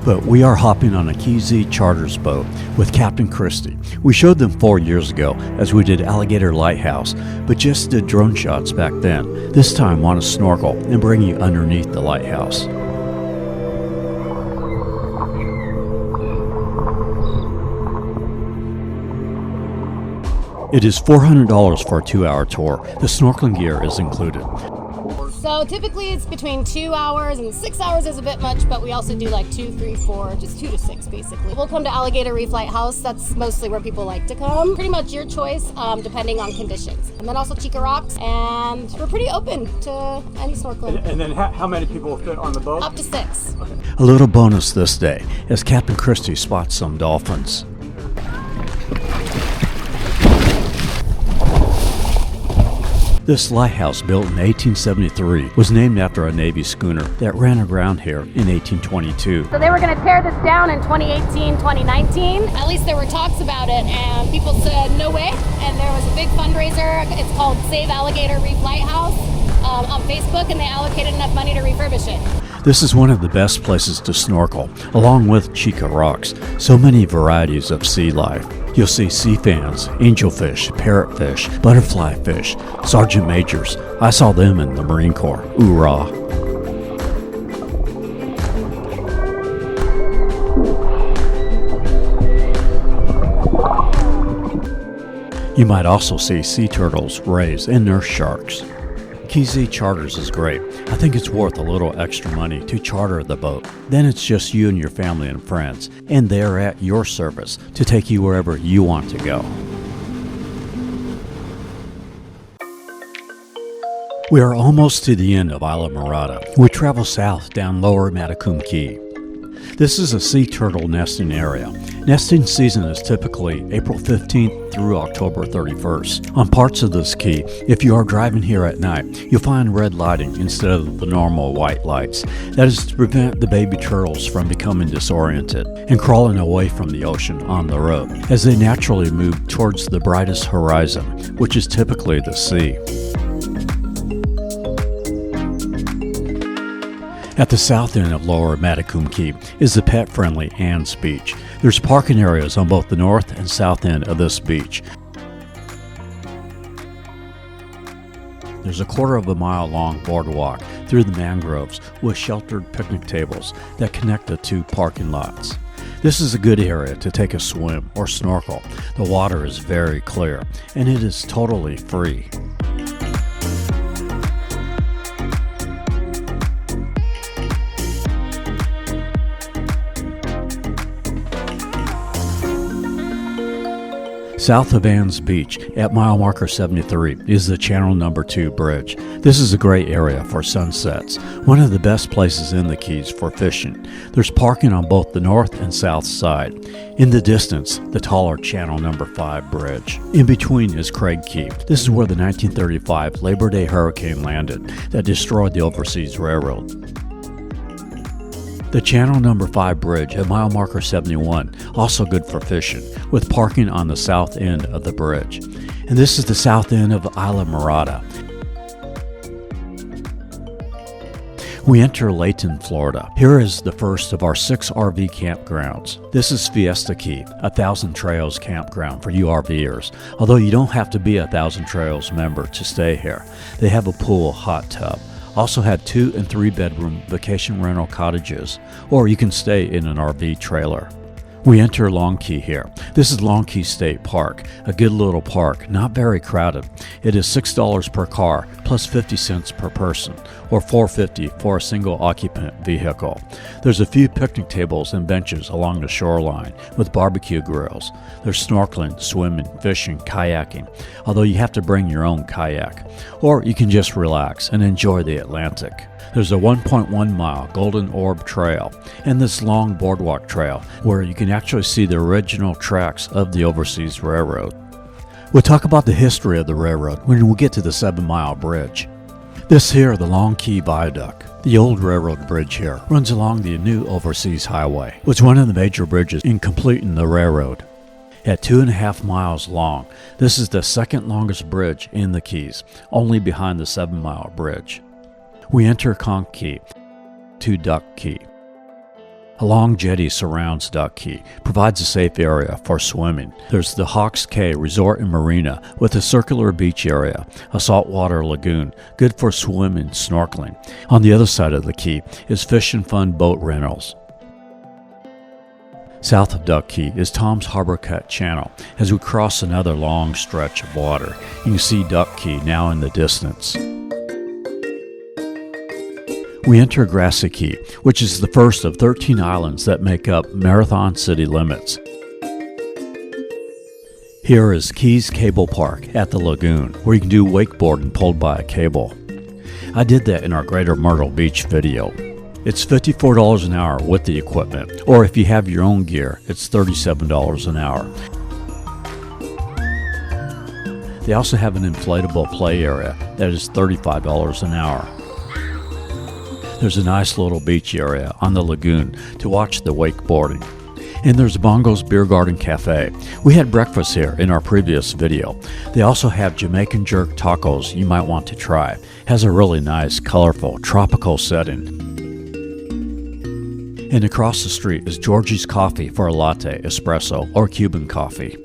But we are hopping on a Key Z charters boat with Captain Christie. We showed them 4 years ago as we did Alligator Lighthouse, but just did drone shots back then. This time want to snorkel and bring you underneath the lighthouse. It is $400 for a 2-hour tour. The snorkeling gear is included. So typically it's between 2 hours and 6 hours is a bit much, but we also do like 2, 3, 4, just 2 to 6 basically. We'll come to Alligator Reef Lighthouse. That's mostly where people like to come. Pretty much your choice, depending on conditions. And then also Chica Rocks, and we're pretty open to any snorkeling. And then how many people will fit on the boat? Up to 6. Okay. A little bonus this day as Captain Christie spots some dolphins. This lighthouse, built in 1873, was named after a Navy schooner that ran aground here in 1822. So they were going to tear this down in 2018, 2019. At least there were talks about it, and people said no way. And there was a big fundraiser. It's called Save Alligator Reef Lighthouse on Facebook, and they allocated enough money to refurbish it. This is one of the best places to snorkel, along with Chica Rocks. So many varieties of sea life. You'll see sea fans, angelfish, parrotfish, butterfly fish, sergeant majors. I saw them in the Marine Corps. Hoorah! You might also see sea turtles, rays, and nurse sharks. Key Z Charters is great. I think it's worth a little extra money to charter the boat. Then it's just you and your family and friends, and they're at your service to take you wherever you want to go. We are almost to the end of Islamorada. We travel south down Lower Pennekamp Key. This is a sea turtle nesting area. Nesting season is typically April 15th through October 31st. On parts of this key, if you are driving here at night, you'll find red lighting instead of the normal white lights. That is to prevent the baby turtles from becoming disoriented and crawling away from the ocean on the road, as they naturally move towards the brightest horizon, which is typically the sea. At the south end of Lower Pennekamp Key is the pet-friendly Anne's Beach. There's parking areas on both the north and south end of this beach. There's a 1/4 mile long boardwalk through the mangroves with sheltered picnic tables that connect the two parking lots. This is a good area to take a swim or snorkel. The water is very clear and it is totally free. South of Anne's Beach, at mile marker 73, is the Channel No. 2 bridge. This is a great area for sunsets, one of the best places in the Keys for fishing. There's parking on both the north and south side. In the distance, the taller Channel No. 5 bridge. In between is Craig Key. This is where the 1935 Labor Day hurricane landed that destroyed the Overseas Railroad. The Channel No. 5 bridge at mile marker 71, also good for fishing, with parking on the south end of the bridge. And this is the south end of Islamorada. We enter Layton, Florida. Here is the first of our 6 RV campgrounds. This is Fiesta Key, a Thousand Trails campground for you RVers, although you don't have to be a Thousand Trails member to stay here. They have a pool, hot tub. Also have 2 and 3 bedroom vacation rental cottages, or you can stay in an RV trailer. We enter Long Key here. This is Long Key State Park, a good little park, not very crowded. It is $6 per car, plus 50 cents per person, or $4.50 for a single occupant vehicle. There's a few picnic tables and benches along the shoreline with barbecue grills. There's snorkeling, swimming, fishing, kayaking, although you have to bring your own kayak. Or you can just relax and enjoy the Atlantic. There's a 1.1 mile Golden Orb Trail and this long boardwalk trail where you can actually see the original tracks of the Overseas Railroad. We'll talk about the history of the railroad when we get to the 7-mile bridge. This here, the Long Key Viaduct. The old railroad bridge here runs along the new Overseas Highway, which is one of the major bridges in completing the railroad. At 2.5 miles long, this is the second longest bridge in the Keys, only behind the 7-mile bridge. We enter Conch Key to Duck Key. A long jetty surrounds Duck Key, provides a safe area for swimming. There's the Hawks Cay Resort and Marina with a circular beach area, a saltwater lagoon, good for swimming, snorkeling. On the other side of the key is Fish and Fun boat rentals. South of Duck Key is Tom's Harbor Cut Channel. As we cross another long stretch of water, you can see Duck Key now in the distance. We enter Grassy Key, which is the first of 13 islands that make up Marathon city limits. Here is Keys Cable Park at the lagoon, where you can do wakeboarding pulled by a cable. I did that in our Greater Myrtle Beach video. It's $54 an hour with the equipment, or if you have your own gear, it's $37 an hour. They also have an inflatable play area that is $35 an hour. There's a nice little beach area on the lagoon to watch the wakeboarding. And there's Bongo's Beer Garden Cafe. We had breakfast here in our previous video. They also have Jamaican jerk tacos you might want to try. It has a really nice, colorful, tropical setting. And across the street is Georgie's Coffee for a latte, espresso, or Cuban coffee.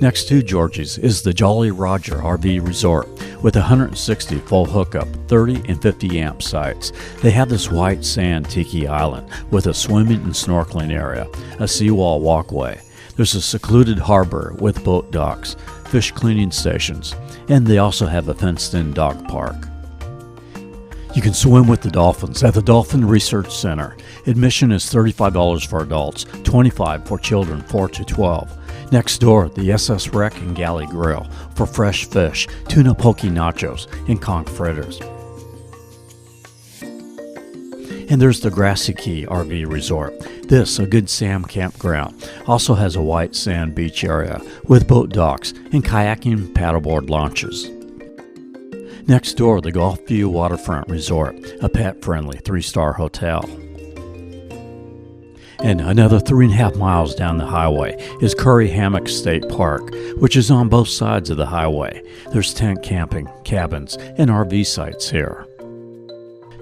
Next to Georgie's is the Jolly Roger RV Resort with 160 full hookup, 30 and 50 amp sites. They have this white sand tiki island with a swimming and snorkeling area, a seawall walkway. There's a secluded harbor with boat docks, fish cleaning stations, and they also have a fenced-in dog park. You can swim with the dolphins at the Dolphin Research Center. Admission is $35 for adults, $25 for children 4 to 12. Next door, the SS Wreck and Galley Grill for fresh fish, tuna poke nachos, and conch fritters. And there's the Grassy Key RV Resort. This, a good sand campground, also has a white sand beach area with boat docks and kayaking paddleboard launches. Next door, the Gulf View Waterfront Resort, a pet-friendly 3-star hotel. And another 3.5 miles down the highway is Curry Hammock State Park, which is on both sides of the highway. There's tent camping, cabins, and RV sites here.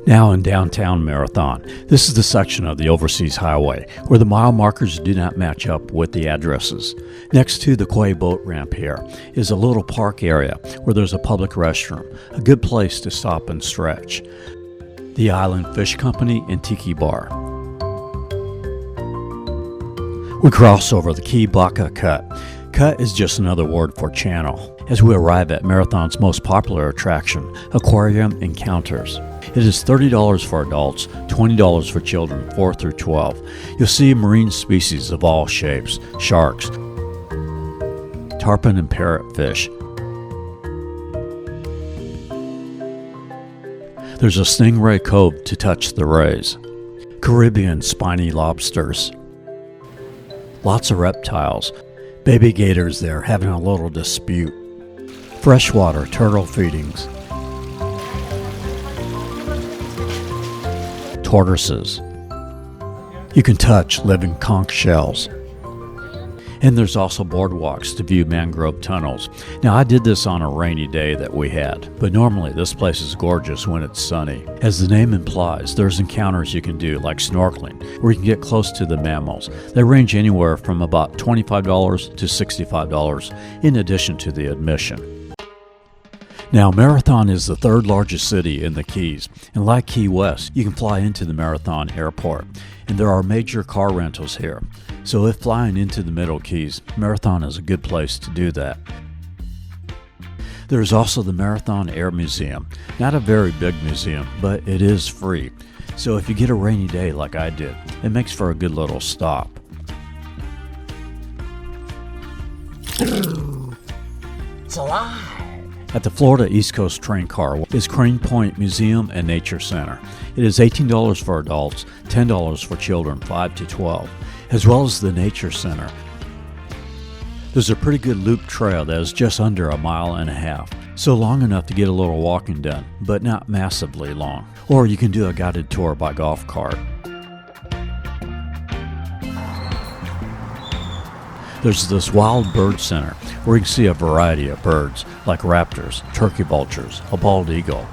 Now in downtown Marathon, this is the section of the Overseas Highway where the mile markers do not match up with the addresses. Next to the quay boat ramp here is a little park area where there's a public restroom, a good place to stop and stretch. The Island Fish Company and Tiki Bar. We cross over the Key Baca Cut. Cut is just another word for channel as we arrive at Marathon's most popular attraction, Aquarium Encounters. It is $30 for adults, $20 for children 4 through 12. You'll see marine species of all shapes, sharks, tarpon and parrotfish. There's a stingray cove to touch the rays. Caribbean spiny lobsters. Lots of reptiles. Baby gators there having a little dispute. Freshwater turtle feedings. Tortoises. You can touch living conch shells. And there's also boardwalks to view mangrove tunnels. Now I did this on a rainy day that we had, but normally this place is gorgeous when it's sunny. As the name implies, there's encounters you can do like snorkeling, where you can get close to the mammals. They range anywhere from about $25 to $65 in addition to the admission. Now, Marathon is the third largest city in the Keys, and like Key West, you can fly into the Marathon airport, and there are major car rentals here. So if flying into the Middle Keys, Marathon is a good place to do that. There's also the Marathon Air Museum. Not a very big museum, but it is free. So if you get a rainy day like I did, it makes for a good little stop. It's alive! At the Florida East Coast Train Car is Crane Point Museum and Nature Center. It is $18 for adults, $10 for children 5 to 12, as well as the Nature Center. There's a pretty good loop trail that is just under 1.5 miles, so long enough to get a little walking done, but not massively long. Or you can do a guided tour by golf cart. There's this wild bird center where you can see a variety of birds like raptors, turkey vultures, a bald eagle.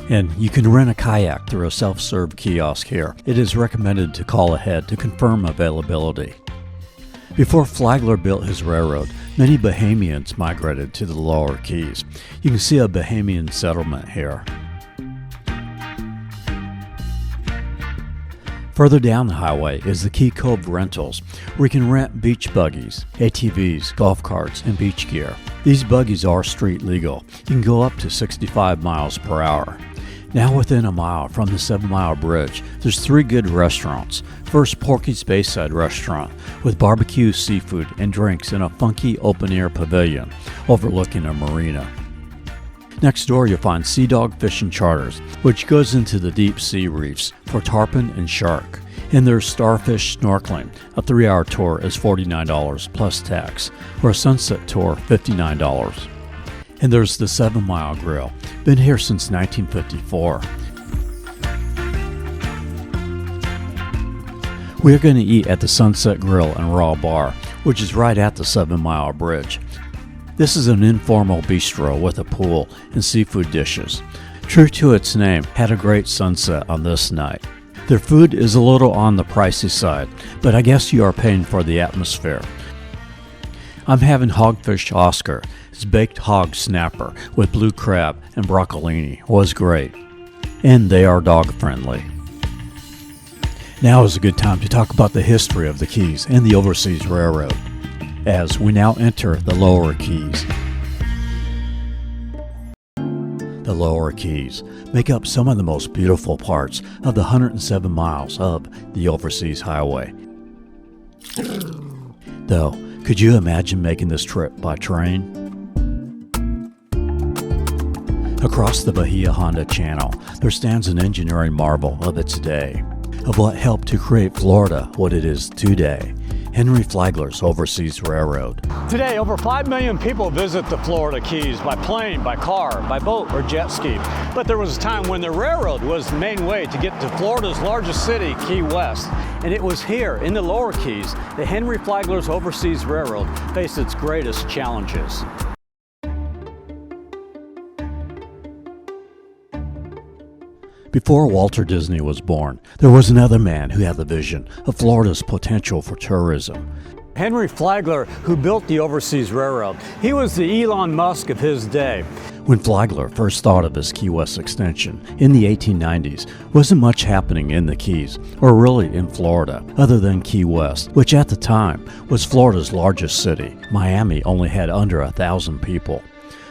And you can rent a kayak through a self-serve kiosk here. It is recommended to call ahead to confirm availability. Before Flagler built his railroad, many Bahamians migrated to the lower Keys. You can see a Bahamian settlement here. Further down the highway is the Key Cove Rentals, where you can rent beach buggies, ATVs, golf carts, and beach gear. These buggies are street legal. You can go up to 65 miles per hour. Now within 1 mile from the 7 Mile Bridge, there's 3 good restaurants. First, Porky's Bayside Restaurant, with barbecue, seafood, and drinks in a funky open-air pavilion overlooking a marina. Next door, you'll find Sea Dog Fishing Charters, which goes into the deep sea reefs for tarpon and shark. And there's Starfish Snorkeling. A 3-hour tour is $49 plus tax, or a sunset tour $59. And there's the 7 Mile Grill. Been here since 1954. We're going to eat at the Sunset Grill and Raw Bar, which is right at the 7 Mile Bridge. This is an informal bistro with a pool and seafood dishes. True to its name, had a great sunset on this night. Their food is a little on the pricey side, but I guess you are paying for the atmosphere. I'm having Hogfish Oscar. His baked hog snapper with blue crab and broccolini was great. And they are dog friendly. Now is a good time to talk about the history of the Keys and the Overseas Railroad, as we now enter the lower Keys. The lower Keys make up some of the most beautiful parts of the 107 miles of the Overseas Highway. Though, could you imagine making this trip by train? Across the Bahia Honda Channel, there stands an engineering marvel of its day, of what helped to create Florida what it is today. Henry Flagler's Overseas Railroad. Today, over 5 million people visit the Florida Keys by plane, by car, by boat, or jet ski. But there was a time when the railroad was the main way to get to Florida's largest city, Key West. And it was here, in the lower Keys, that Henry Flagler's Overseas Railroad faced its greatest challenges. Before Walter Disney was born, there was another man who had the vision of Florida's potential for tourism. Henry Flagler, who built the Overseas Railroad, he was the Elon Musk of his day. When Flagler first thought of his Key West extension in the 1890s, wasn't much happening in the Keys, or really in Florida, other than Key West, which at the time was Florida's largest city. Miami only had under 1,000 people.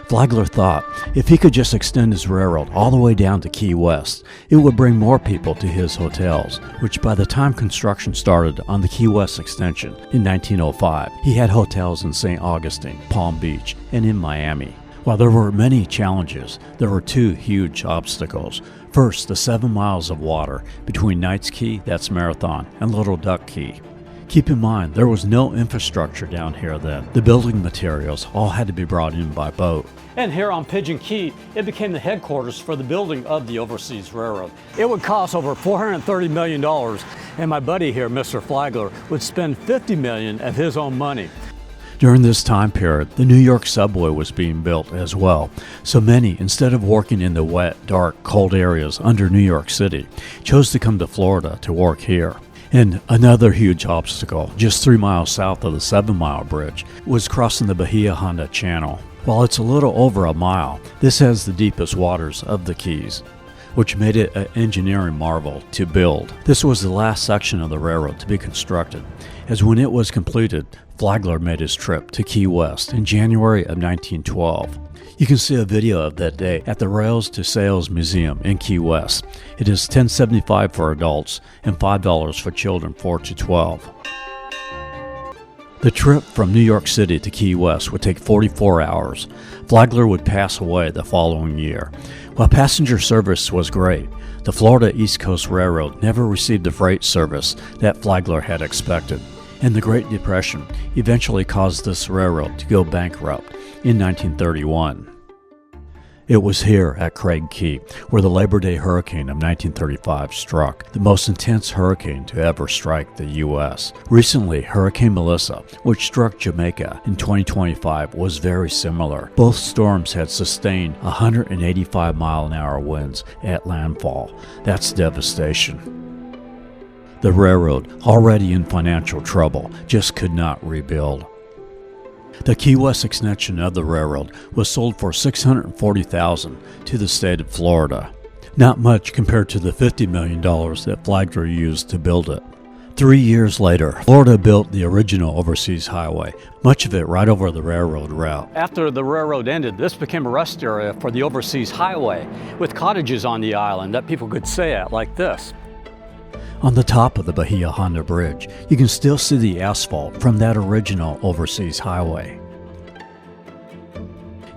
Flagler thought if he could just extend his railroad all the way down to Key West, it would bring more people to his hotels, which by the time construction started on the Key West extension in 1905, he had hotels in St. Augustine, Palm Beach, and in Miami. While there were many challenges, there were two huge obstacles. First, the 7 miles of water between Knights Key, that's Marathon, and Little Duck Key. Keep in mind, there was no infrastructure down here then. The building materials all had to be brought in by boat. And here on Pigeon Key, it became the headquarters for the building of the Overseas Railroad. It would cost over $430 million, and my buddy here, Mr. Flagler, would spend $50 million of his own money. During this time period, the New York subway was being built as well, so many, instead of working in the wet, dark, cold areas under New York City, chose to come to Florida to work here. And another huge obstacle, just 3 miles south of the 7 Mile Bridge, was crossing the Bahia Honda Channel. While it's a little over a mile, this has the deepest waters of the Keys, which made it an engineering marvel to build. This was the last section of the railroad to be constructed, as when it was completed, Flagler made his trip to Key West in January of 1912. You can see a video of that day at the Rails to Sails Museum in Key West. It is $10.75 for adults and $5 for children 4 to 12. The trip from New York City to Key West would take 44 hours. Flagler would pass away the following year. While passenger service was great, the Florida East Coast Railroad never received the freight service that Flagler had expected, and the Great Depression eventually caused this railroad to go bankrupt in 1931. It was here at Craig Key where the Labor Day hurricane of 1935 struck, the most intense hurricane to ever strike the U.S. Recently, Hurricane Melissa, which struck Jamaica in 2025, was very similar. Both storms had sustained 185 mile-an-hour winds at landfall. That's devastation. The railroad, already in financial trouble, just could not rebuild. The Key West extension of the railroad was sold for $640,000 to the state of Florida. Not much compared to the $50 million that Flagler used to build it. 3 years later, Florida built the original Overseas Highway, much of it right over the railroad route. After the railroad ended, this became a rest area for the Overseas Highway, with cottages on the island that people could stay at like this. On the top of the Bahia Honda Bridge, you can still see the asphalt from that original Overseas Highway.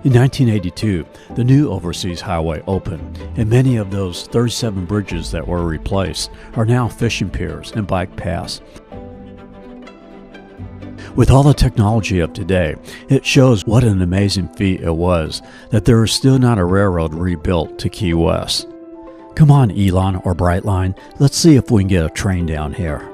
In 1982, the new Overseas Highway opened, and many of those 37 bridges that were replaced are now fishing piers and bike paths. With all the technology of today, it shows what an amazing feat it was that there is still not a railroad rebuilt to Key West. Come on, Elon or Brightline, let's see if we can get a train down here.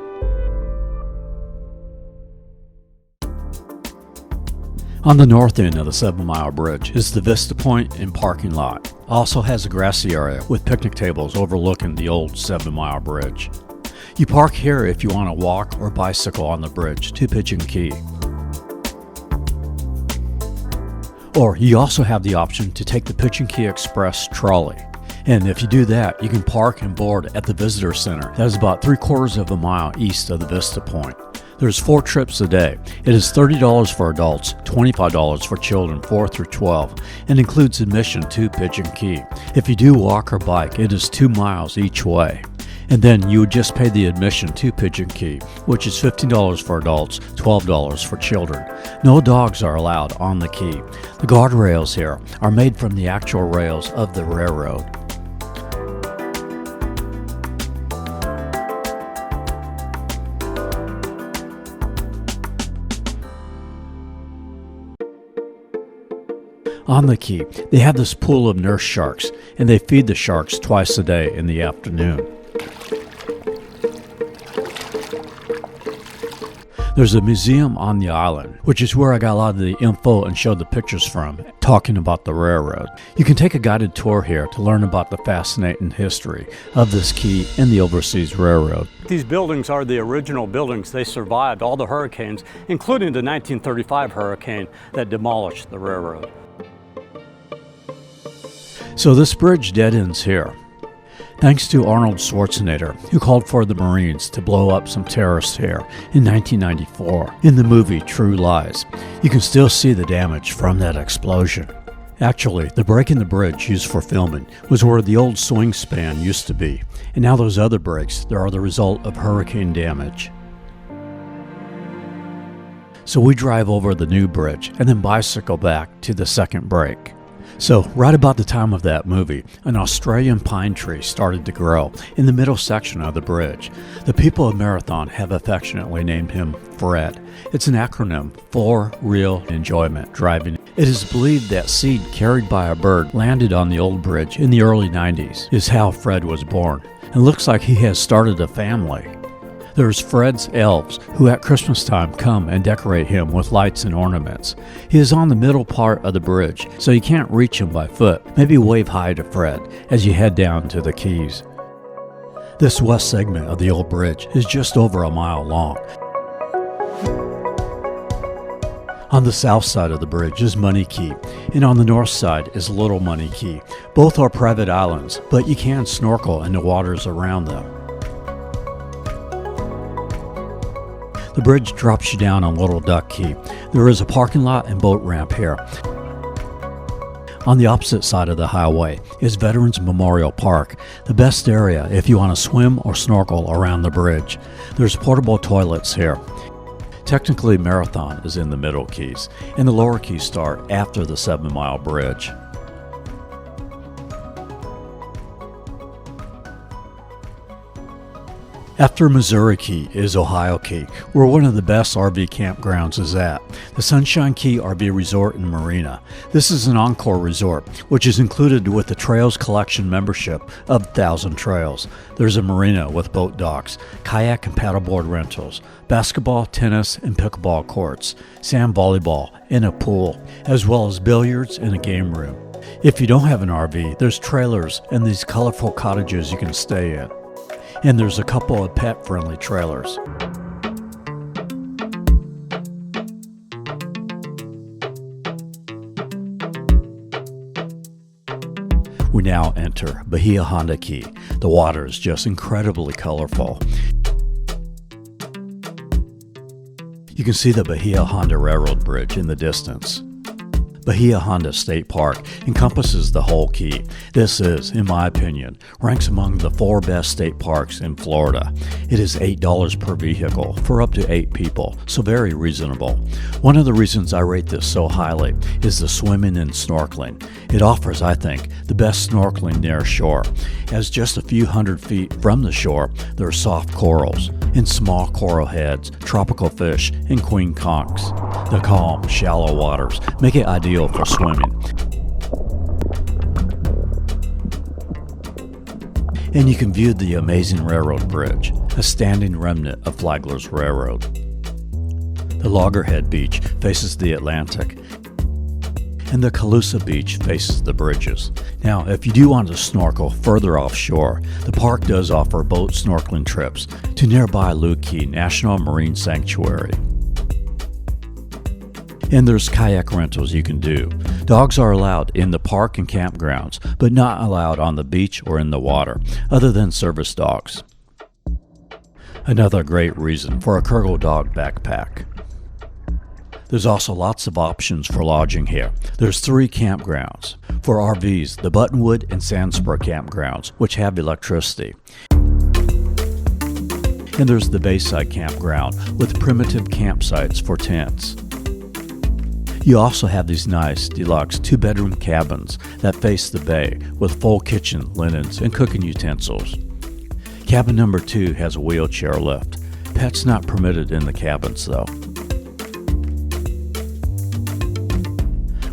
On the north end of the 7 Mile Bridge is the Vista Point and parking lot. Also has a grassy area with picnic tables overlooking the old 7 Mile Bridge. You park here if you want to walk or bicycle on the bridge to Pigeon Key. Or you also have the option to take the Pigeon Key Express trolley. And if you do that, you can park and board at the visitor center that is about 3/4 of a mile east of the Vista Point. There's 4 trips a day. It is $30 for adults, $25 for children 4 through 12, and includes admission to Pigeon Key. If you do walk or bike, it is 2 miles each way. And then you would just pay the admission to Pigeon Key, which is $15 for adults, $12 for children. No dogs are allowed on the key. The guardrails here are made from the actual rails of the railroad. On the key, they have this pool of nurse sharks, and they feed the sharks twice a day in the afternoon. There's a museum on the island, which is where I got a lot of the info and showed the pictures from, talking about the railroad. You can take a guided tour here to learn about the fascinating history of this key and the overseas railroad. These buildings are the original buildings. They survived all the hurricanes, including the 1935 hurricane that demolished the railroad. So this bridge dead ends here. Thanks to Arnold Schwarzenegger, who called for the Marines to blow up some terrorists here in 1994 in the movie True Lies. You can still see the damage from that explosion. Actually, the break in the bridge used for filming was where the old swing span used to be, and now those other breaks there are the result of hurricane damage. So we drive over the new bridge and then bicycle back to the second break. So, right about the time of that movie, an Australian pine tree started to grow in the middle section of the bridge. The people of Marathon have affectionately named him Fred. It's an acronym for Real Enjoyment Driving. It is believed that seed carried by a bird landed on the old bridge in the early 90s is how Fred was born. It looks like he has started a family. There's Fred's elves, who at Christmas time come and decorate him with lights and ornaments. He is on the middle part of the bridge, so you can't reach him by foot. Maybe wave hi to Fred as you head down to the Keys. This west segment of the old bridge is just over a mile long. On the south side of the bridge is Money Key, and on the north side is Little Money Key. Both are private islands, but you can snorkel in the waters around them. The bridge drops you down on Little Duck Key. There is a parking lot and boat ramp here. On the opposite side of the highway is Veterans Memorial Park, the best area if you want to swim or snorkel around the bridge. There's portable toilets here. Technically, Marathon is in the middle keys, and the lower keys start after the 7-mile bridge. After Missouri Key is Ohio Key, where one of the best RV campgrounds is at, the Sunshine Key RV Resort and Marina. This is an encore resort, which is included with the Trails Collection membership of 1,000 Trails. There's a marina with boat docks, kayak and paddleboard rentals, basketball, tennis, and pickleball courts, sand volleyball, and a pool, as well as billiards and a game room. If you don't have an RV, there's trailers and these colorful cottages you can stay in. And there's a couple of pet-friendly trailers. We now enter Bahia Honda Key. The water is just incredibly colorful. You can see the Bahia Honda Railroad Bridge in the distance. Bahia Honda State Park encompasses the whole key. This is, in my opinion, ranks among the 4 best state parks in Florida. It is $8 per vehicle for up to 8 people, so very reasonable. One of the reasons I rate this so highly is the swimming and snorkeling. It offers, I think, the best snorkeling near shore. As just a few hundred feet from the shore, there are soft corals and small coral heads, tropical fish, and queen conchs. The calm, shallow waters make it ideal for swimming. And you can view the amazing railroad bridge, a standing remnant of Flagler's Railroad. The Loggerhead Beach faces the Atlantic, and the Calusa Beach faces the bridges. Now, if you do want to snorkel further offshore, the park does offer boat snorkeling trips to nearby Looe Key National Marine Sanctuary. And there's kayak rentals you can do. Dogs are allowed in the park and campgrounds, but not allowed on the beach or in the water, other than service dogs. Another great reason for a Kurgle dog backpack. There's also lots of options for lodging here. There's 3 campgrounds. For RVs, the Buttonwood and Sandspur campgrounds, which have electricity. And there's the Bayside Campground with primitive campsites for tents. You also have these nice deluxe 2-bedroom cabins that face the bay with full kitchen, linens, and cooking utensils. Cabin number 2 has a wheelchair lift. Pets not permitted in the cabins though.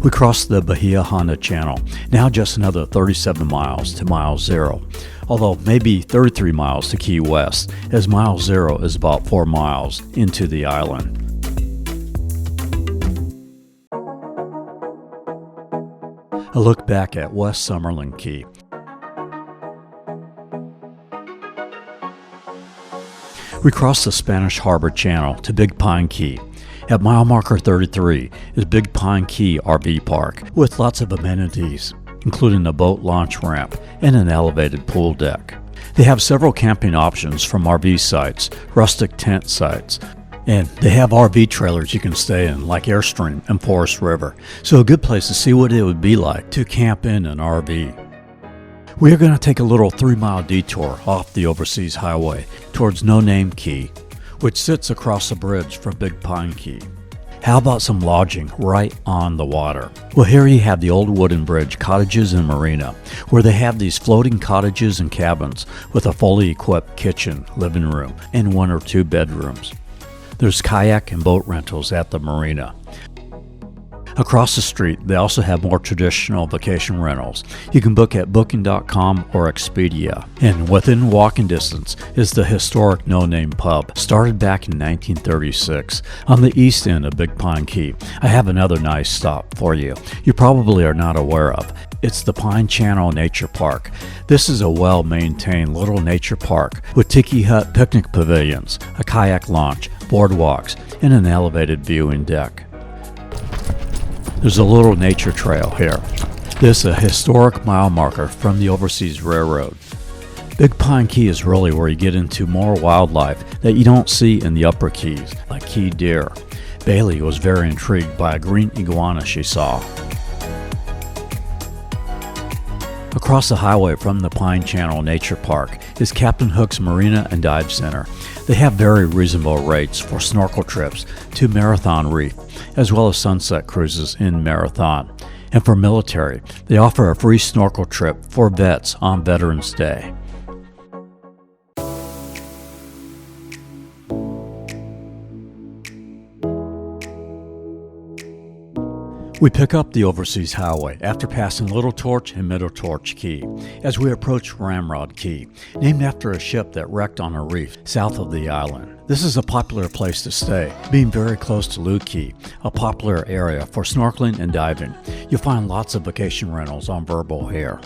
We crossed the Bahia Honda Channel, now just another 37 miles to mile 0, although maybe 33 miles to Key West, as mile 0 is about 4 miles into the island. A look back at West Summerland Key. We crossed the Spanish Harbor Channel to Big Pine Key. At mile marker 33 is Big Pine Key RV Park with lots of amenities, including a boat launch ramp and an elevated pool deck. They have several camping options from RV sites, rustic tent sites, and they have RV trailers you can stay in like Airstream and Forest River, so a good place to see what it would be like to camp in an RV. We are going to take a little 3-mile detour off the Overseas Highway towards No Name Key, which sits across the bridge from Big Pine Key. How about some lodging right on the water? Well, here you have the old wooden bridge cottages and marina, where they have these floating cottages and cabins with a fully equipped kitchen, living room, and 1 or 2 bedrooms. There's kayak and boat rentals at the marina. Across the street, they also have more traditional vacation rentals. You can book at Booking.com or Expedia. And within walking distance is the historic No Name Pub, started back in 1936 on the east end of Big Pine Key. I have another nice stop for you probably are not aware of. It's the Pine Channel Nature Park. This is a well-maintained little nature park with tiki hut picnic pavilions, a kayak launch, boardwalks, and an elevated viewing deck. There's a little nature trail here. This is a historic mile marker from the Overseas Railroad. Big Pine Key is really where you get into more wildlife that you don't see in the upper keys, like key deer. Bailey was very intrigued by a green iguana she saw. Across the highway from the Pine Channel Nature Park is Captain Hook's Marina and Dive Center. They have very reasonable rates for snorkel trips to Marathon Reef, as well as sunset cruises in Marathon. And for military, they offer a free snorkel trip for vets on Veterans Day. We pick up the Overseas Highway after passing Little Torch and Middle Torch Key as we approach Ramrod Key, named after a ship that wrecked on a reef south of the island. This is a popular place to stay, being very close to Lou Key, a popular area for snorkeling and diving. You'll find lots of vacation rentals on Verbal here.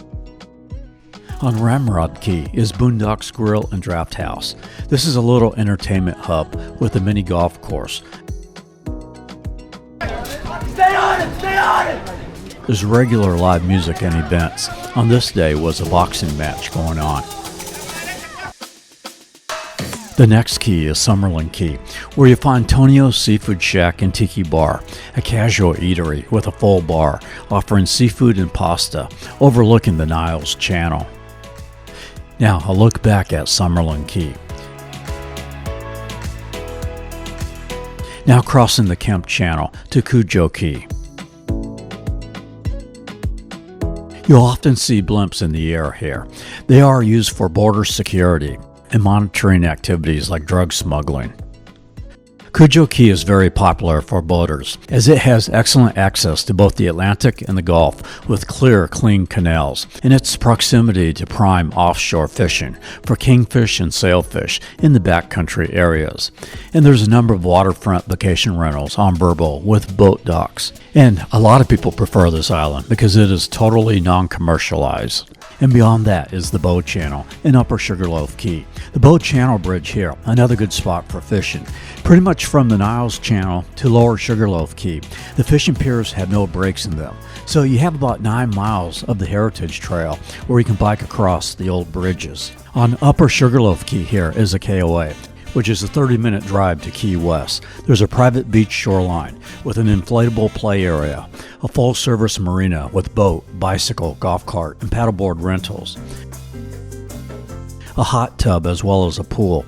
On Ramrod Key is Boondocks Grill and Draft House. This is a little entertainment hub with a mini golf course. Stay on it! Stay on it! There's regular live music and events. On this day was a boxing match going on. The next key is Summerland Key, where you find Tonio's Seafood Shack and Tiki Bar, a casual eatery with a full bar, offering seafood and pasta, overlooking the Niles Channel. Now, a look back at Summerland Key. Now crossing the Kemp Channel to Cudjoe Key. You'll often see blimps in the air here. They are used for border security and monitoring activities like drug smuggling. Cudjoe Key is very popular for boaters, as it has excellent access to both the Atlantic and the Gulf with clear, clean canals, and its proximity to prime offshore fishing for kingfish and sailfish in the backcountry areas. And there's a number of waterfront vacation rentals on Verbal with boat docks. And a lot of people prefer this island because it is totally non-commercialized. And beyond that is the Bow Channel in Upper Sugarloaf Key. The Bow Channel Bridge here, another good spot for fishing. Pretty much from the Niles Channel to Lower Sugarloaf Key, the fishing piers have no breaks in them. So you have about 9 miles of the Heritage Trail where you can bike across the old bridges. On Upper Sugarloaf Key here is a KOA, which is a 30-minute drive to Key West. There's a private beach shoreline with an inflatable play area, a full-service marina with boat, bicycle, golf cart, and paddleboard rentals, a hot tub as well as a pool.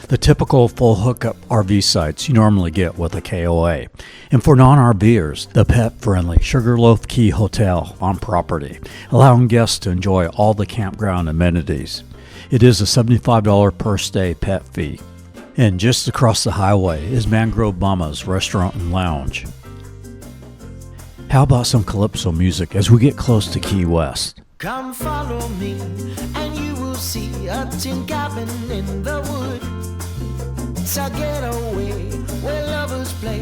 the typical full hookup RV sites you normally get with a KOA. And for non-RVers, the pet-friendly Sugarloaf Key Hotel on property, allowing guests to enjoy all the campground amenities. It is a $75 per stay pet fee. And just across the highway is Mangrove Mama's Restaurant and Lounge. How about some calypso music as we get close to Key West? Come follow me, and you will see a tin cabin in the wood. It's a getaway where lovers play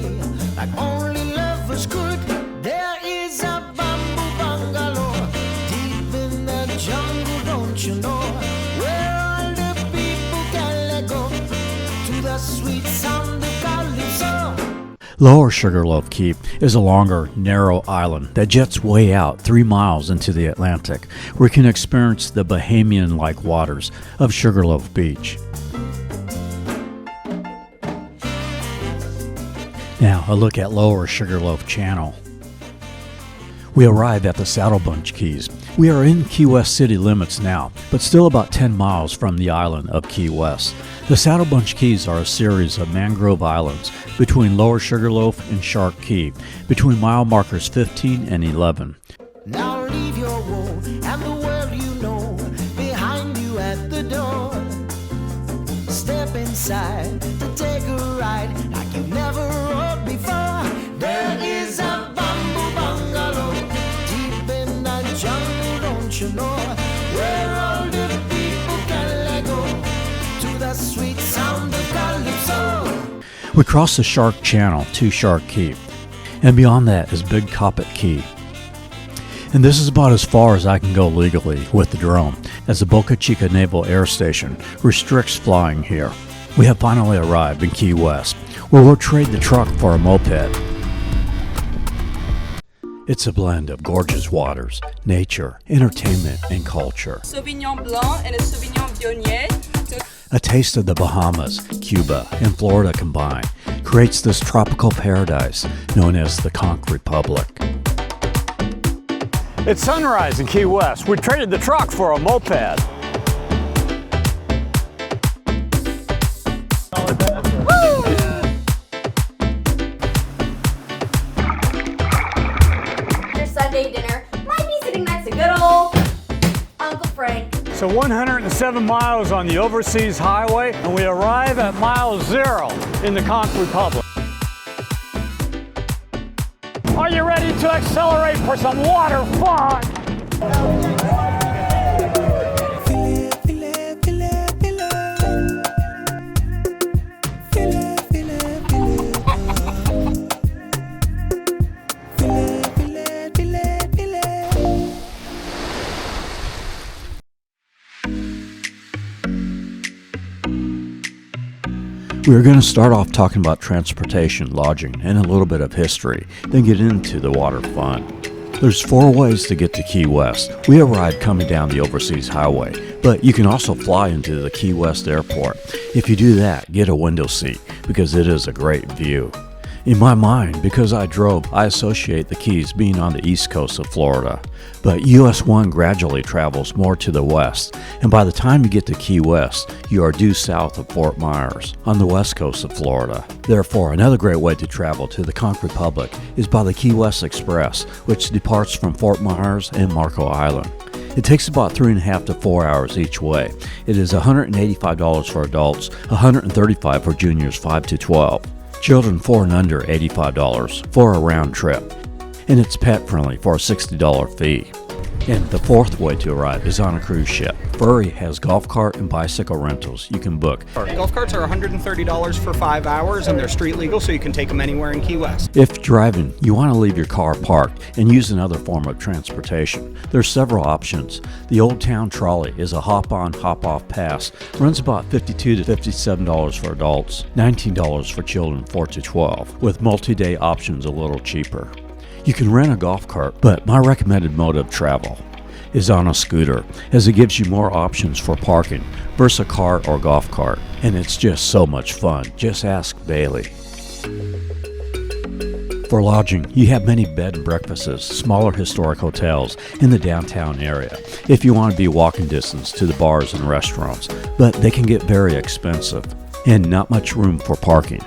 like only lovers could. There is a bamboo bungalow deep in the jungle, don't you know? Where all the people can let go to the sweet sound of calypso. Lower Sugarloaf Key is a longer, narrow island that jets way out 3 miles into the Atlantic, where you can experience the Bahamian-like waters of Sugarloaf Beach. Now, a look at Lower Sugarloaf Channel. We arrive at the Saddle Bunch Keys. We are in Key West city limits now, but still about 10 miles from the island of Key West. The Saddle Bunch Keys are a series of mangrove islands between Lower Sugarloaf and Shark Key, between mile markers 15 and 11. Now leave your woe and the world you know behind you at the door. Step inside to take a ride like you've never rode before. There is a bamboo bungalow deep in the jungle, don't you know? Where all the people can let go to the sweet sound of calypso. We cross the Shark Channel to Shark Key, and beyond that is Big Coppet Key. And this is about as far as I can go legally with the drone, as the Boca Chica Naval Air Station restricts flying here. We have finally arrived in Key West, where we'll trade the truck for a moped. It's a blend of gorgeous waters, nature, entertainment, and culture. Sauvignon Blanc and a Sauvignon Viognier. A taste of the Bahamas, Cuba, and Florida combined creates this tropical paradise known as the Conch Republic. It's sunrise in Key West. We traded the truck for a moped. Your Sunday dinner might be sitting next to good old Uncle Frank. So 107 miles on the overseas highway, and we arrive at mile 0 in the Conch Republic. Are you ready to accelerate for some water fun? We are going to start off talking about transportation, lodging, and a little bit of history, then get into the water fun. There's 4 ways to get to Key West. We arrived coming down the overseas highway, but you can also fly into the Key West airport. If you do that, get a window seat, because it is a great view. In my mind, because I drove, I associate the Keys being on the east coast of Florida. But US 1 gradually travels more to the west, and by the time you get to Key West, you are due south of Fort Myers, on the west coast of Florida. Therefore, another great way to travel to the Conch Republic is by the Key West Express, which departs from Fort Myers and Marco Island. It takes about 3.5 to 4 hours each way. It is $185 for adults, $135 for juniors 5 to 12. Children 4 and under $85 for a round trip, and it's pet friendly for a $60 fee. And the 4th way to arrive is on a cruise ship. Furry has golf cart and bicycle rentals you can book. Golf carts are $130 for 5 hours, and they're street legal, so you can take them anywhere in Key West. If driving, you want to leave your car parked and use another form of transportation. There's several options. The Old Town Trolley is a hop-on, hop-off pass. Runs about $52 to $57 for adults, $19 for children 4 to 12, with multi-day options a little cheaper. You can rent a golf cart, but my recommended mode of travel is on a scooter, as it gives you more options for parking versus a car or golf cart. And it's just so much fun. Just ask Bailey. For lodging, you have many bed and breakfasts, smaller historic hotels in the downtown area, if you want to be walking distance to the bars and restaurants, but they can get very expensive. and not much room for parking.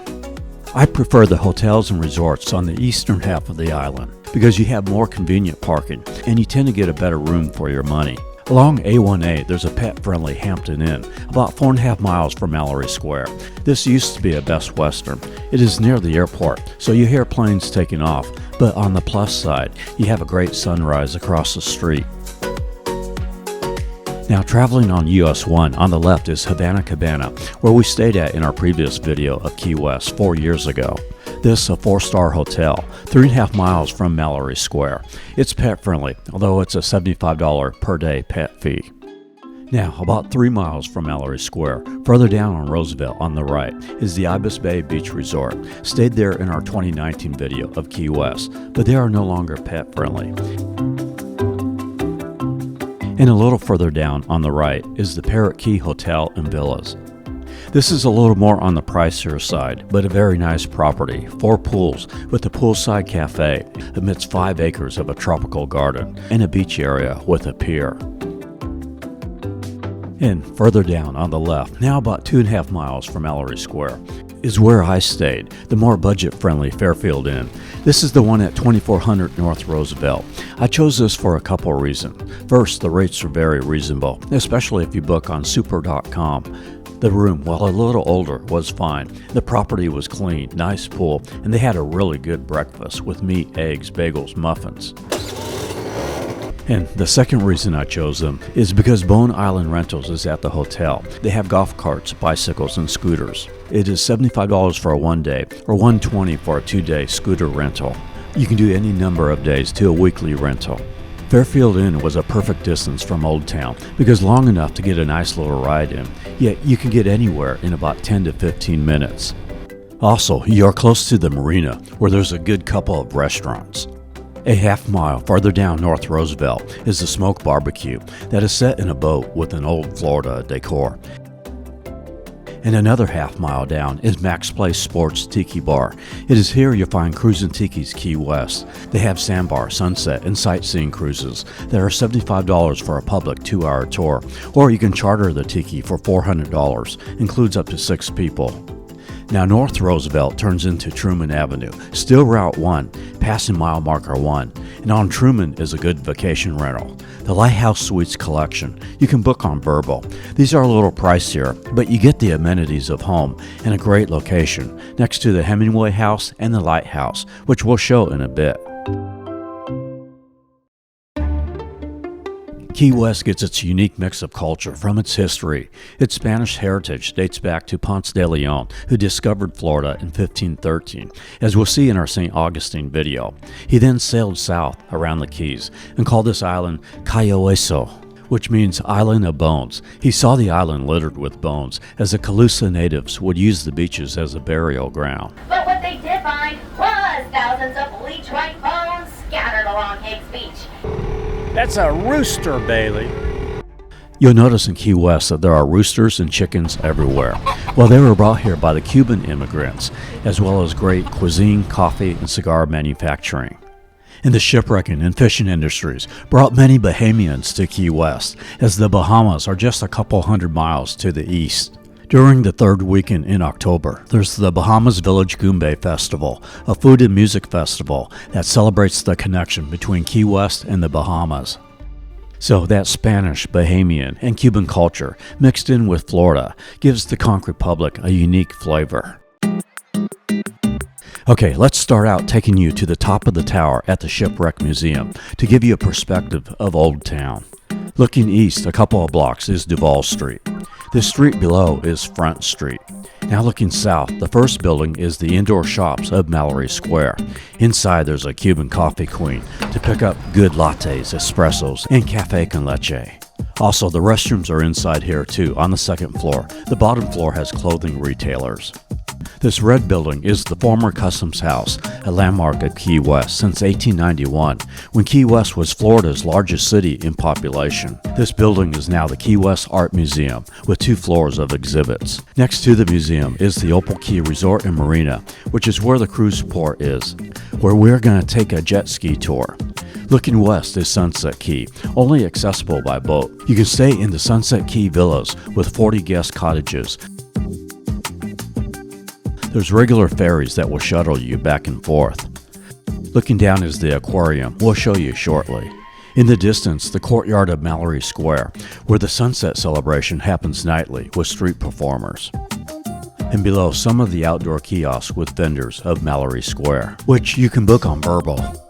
I prefer the hotels and resorts on the eastern half of the island because you have more convenient parking and you tend to get a better room for your money. Along A1A, there's a pet-friendly Hampton Inn, about 4.5 miles from Mallory Square. This used to be a Best Western. It is near the airport, so you hear planes taking off, but on the plus side, you have a great sunrise across the street. Now, traveling on US 1, on the left is Havana Cabana, where we stayed at in our previous video of Key West 4 years ago. This is a 4-star hotel, 3.5 miles from Mallory Square. It's pet-friendly, although it's a $75 per day pet fee. Now, about 3 miles from Mallory Square, further down on Roosevelt on the right, is the Ibis Bay Beach Resort. Stayed there in our 2019 video of Key West, but they are no longer pet-friendly. And a little further down on the right is the Parrot Key Hotel and Villas. This is a little more on the pricier side, but a very nice property. 4 pools with a poolside cafe amidst 5 acres of a tropical garden and a beach area with a pier. And further down on the left, now about 2.5 miles from Mallory Square, is where I stayed, the more budget-friendly Fairfield Inn. This is the one at 2400 North Roosevelt. I chose this for a couple reasons. First, the rates are very reasonable, especially if you book on super.com. The room, while a little older, was fine. The property was clean, nice pool, and they had a really good breakfast with meat, eggs, bagels, muffins. And the second reason I chose them is because Bone Island Rentals is at the hotel. They have golf carts, bicycles, and scooters. It is $75 for a 1-day or $120 for a 2-day scooter rental. You can do any number of days to a weekly rental. Fairfield Inn was a perfect distance from Old Town because long enough to get a nice little ride in, yet you can get anywhere in about 10 to 15 minutes. Also, you are close to the marina where there's a good couple of restaurants. A half mile farther down North Roosevelt is the Smoke Barbecue that is set in a boat with an old Florida decor. And another half mile down is Max Place Sports Tiki Bar. It is here you'll find Cruisin' Tiki's Key West. They have sandbar, sunset, and sightseeing cruises that are $75 for a public 2-hour tour, or you can charter the Tiki for $400, includes up to 6 people. Now North Roosevelt turns into Truman Avenue, still Route 1, passing mile marker 1, and on Truman is a good vacation rental. The Lighthouse Suites collection, you can book on Burble. These are a little pricier, but you get the amenities of home and a great location next to the Hemingway House and the Lighthouse, which we'll show in a bit. Key West gets its unique mix of culture from its history. Its Spanish heritage dates back to Ponce de Leon, who discovered Florida in 1513, as we'll see in our St. Augustine video. He then sailed south around the Keys and called this island Cayoeso, which means Island of Bones. He saw the island littered with bones, as the Calusa natives would use the beaches as a burial ground. But what they did find was thousands of bleach white bones scattered along Higgs Beach. That's a rooster, Bailey. You'll notice in Key West that there are roosters and chickens everywhere. Well, they were brought here by the Cuban immigrants, as well as great cuisine, coffee, and cigar manufacturing. And the shipwrecking and fishing industries brought many Bahamians to Key West, as the Bahamas are just a couple hundred miles to the east. During the third weekend in October, there's the Bahamas Village Goombay Festival, a food and music festival that celebrates the connection between Key West and the Bahamas. So that Spanish, Bahamian, and Cuban culture mixed in with Florida gives the Conch Republic a unique flavor. Okay, let's start out taking you to the top of the tower at the Shipwreck Museum to give you a perspective of Old Town. Looking east a couple of blocks is Duval Street. The street below is Front Street. Now looking south, the first building is the indoor shops of Mallory Square. Inside there's a Cuban coffee queen to pick up good lattes, espressos, and cafe con leche. Also, the restrooms are inside here too, on the second floor. The bottom floor has clothing retailers. This red building is the former Customs House, a landmark of Key West since 1891, when Key West was Florida's largest city in population. This building is now the Key West Art Museum, with 2 floors of exhibits. Next to the museum is the Opal Key Resort and Marina, which is where the cruise port is, where we're going to take a jet ski tour. Looking west is Sunset Key, only accessible by boat. You can stay in the Sunset Key Villas with 40 guest cottages. There's regular ferries that will shuttle you back and forth. Looking down is the aquarium. We'll show you shortly. In the distance, the courtyard of Mallory Square, where the sunset celebration happens nightly with street performers. And below, some of the outdoor kiosks with vendors of Mallory Square, which you can book on Burble.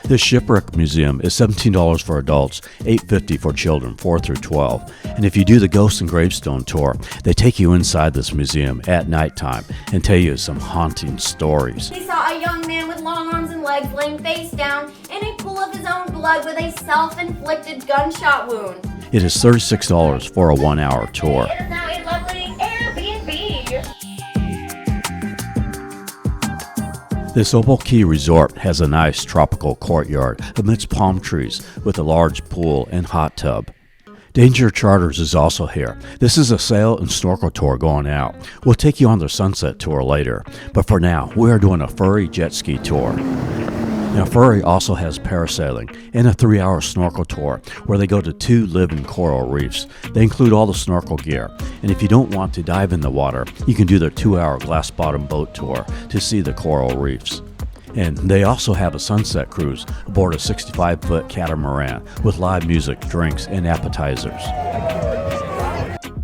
This shipwreck museum is $17 for adults, $8.50 for children 4 through 12. And if you do the Ghost and Gravestone tour, they take you inside this museum at nighttime and tell you some haunting stories. They saw a young man with long arms and legs laying face down in a pool of his own blood with a self-inflicted gunshot wound. It is $36 for a 1-hour tour. It is now a lovely Airbnb. This Opal Key Resort has a nice tropical courtyard amidst palm trees with a large pool and hot tub. Danger Charters is also here. This is a sail and snorkel tour going out. We'll take you on the sunset tour later, but for now, we are doing a furry jet ski tour. Now, Furry also has parasailing and a 3-hour snorkel tour where they go to 2 living coral reefs. They include all the snorkel gear, and if you don't want to dive in the water, you can do their 2-hour glass bottom boat tour to see the coral reefs. And they also have a sunset cruise aboard a 65-foot catamaran with live music, drinks, and appetizers.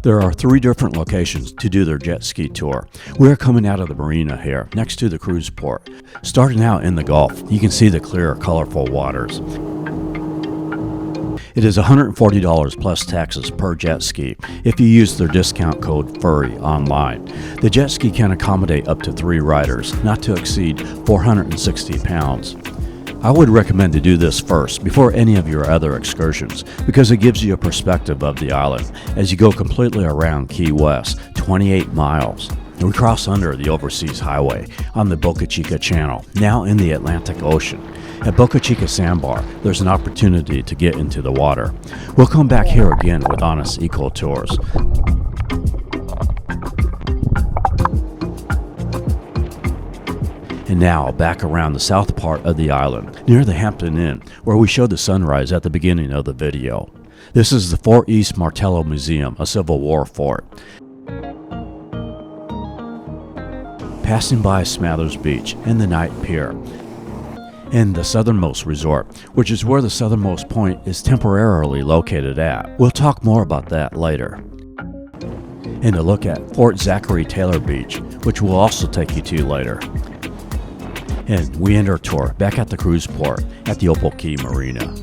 There are 3 different locations to do their jet ski tour. We're coming out of the marina here, next to the cruise port. Starting out in the Gulf, you can see the clear, colorful waters. It is $140 plus taxes per jet ski if you use their discount code FURRY online. The jet ski can accommodate up to 3 riders, not to exceed 460 pounds. I would recommend to do this first before any of your other excursions because it gives you a perspective of the island as you go completely around Key West, 28 miles. We cross under the overseas highway on the Boca Chica Channel, now in the Atlantic Ocean. At Boca Chica Sandbar, there's an opportunity to get into the water. We'll come back here again with Honest Eco Tours. And now, back around the south part of the island, near the Hampton Inn, where we showed the sunrise at the beginning of the video. This is the Fort East Martello Museum, a Civil War fort. Passing by Smathers Beach and the Night Pier, and the southernmost resort, which is where the southernmost point is temporarily located at. We'll talk more about that later. And a look at Fort Zachary Taylor Beach, which we'll also take you to later. And we end our tour back at the cruise port at the Opal Key Marina.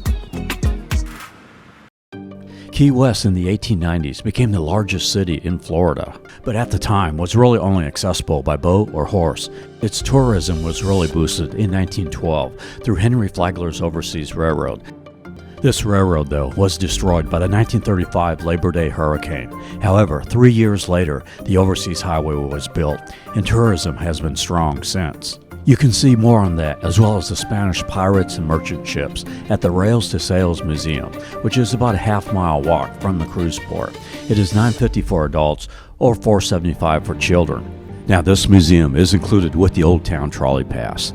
Key West in the 1890s became the largest city in Florida, but at the time was really only accessible by boat or horse. Its tourism was really boosted in 1912 through Henry Flagler's Overseas Railroad. This railroad, though, was destroyed by the 1935 Labor Day hurricane. However, 3 years later, the Overseas Highway was built, and tourism has been strong since. You can see more on that, as well as the Spanish pirates and merchant ships, at the Rails to Sails Museum, which is about a half-mile walk from the cruise port. It is $9.50 for adults or $4.75 for children. Now, this museum is included with the Old Town Trolley Pass.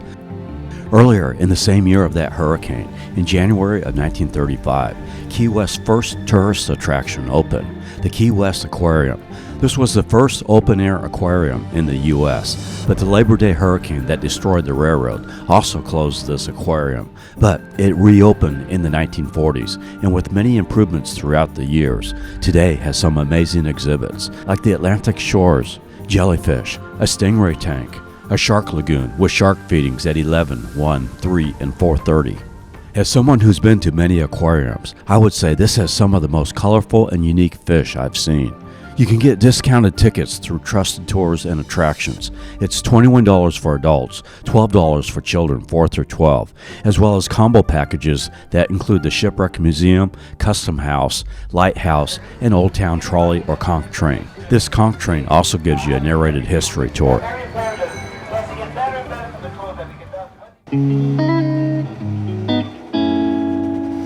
Earlier in the same year of that hurricane, in January of 1935, Key West's first tourist attraction opened, the Key West Aquarium. This was the first open-air aquarium in the U.S., but the Labor Day hurricane that destroyed the railroad also closed this aquarium. But it reopened in the 1940s, and with many improvements throughout the years, today has some amazing exhibits, like the Atlantic shores, jellyfish, a stingray tank, a shark lagoon with shark feedings at 11, 1, 3, and 4:30. As someone who's been to many aquariums, I would say this has some of the most colorful and unique fish I've seen. You can get discounted tickets through trusted tours and attractions. It's $21 for adults, $12 for children 4 through 12, as well as combo packages that include the Shipwreck Museum, Custom House, Lighthouse, and Old Town Trolley or Conch Train. This Conch Train also gives you a narrated history tour.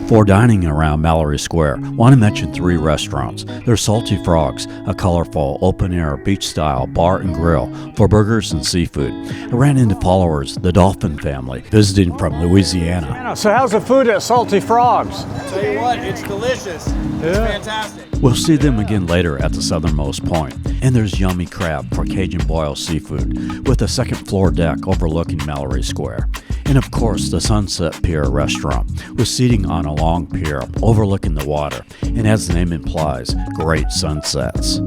For dining around Mallory Square, want to mention 3 restaurants. There's Salty Frogs, a colorful, open-air, beach-style bar and grill for burgers and seafood. I ran into followers, the Dolphin family, visiting from Louisiana. So how's the food at Salty Frogs? Tell you what, it's delicious. It's fantastic. We'll see them again later at the southernmost point. And there's Yummy Crab for Cajun boiled seafood, with a second floor deck overlooking Mallory Square. And of course, the Sunset Pier restaurant, with seating on a long pier overlooking the water, and as the name implies, great sunsets.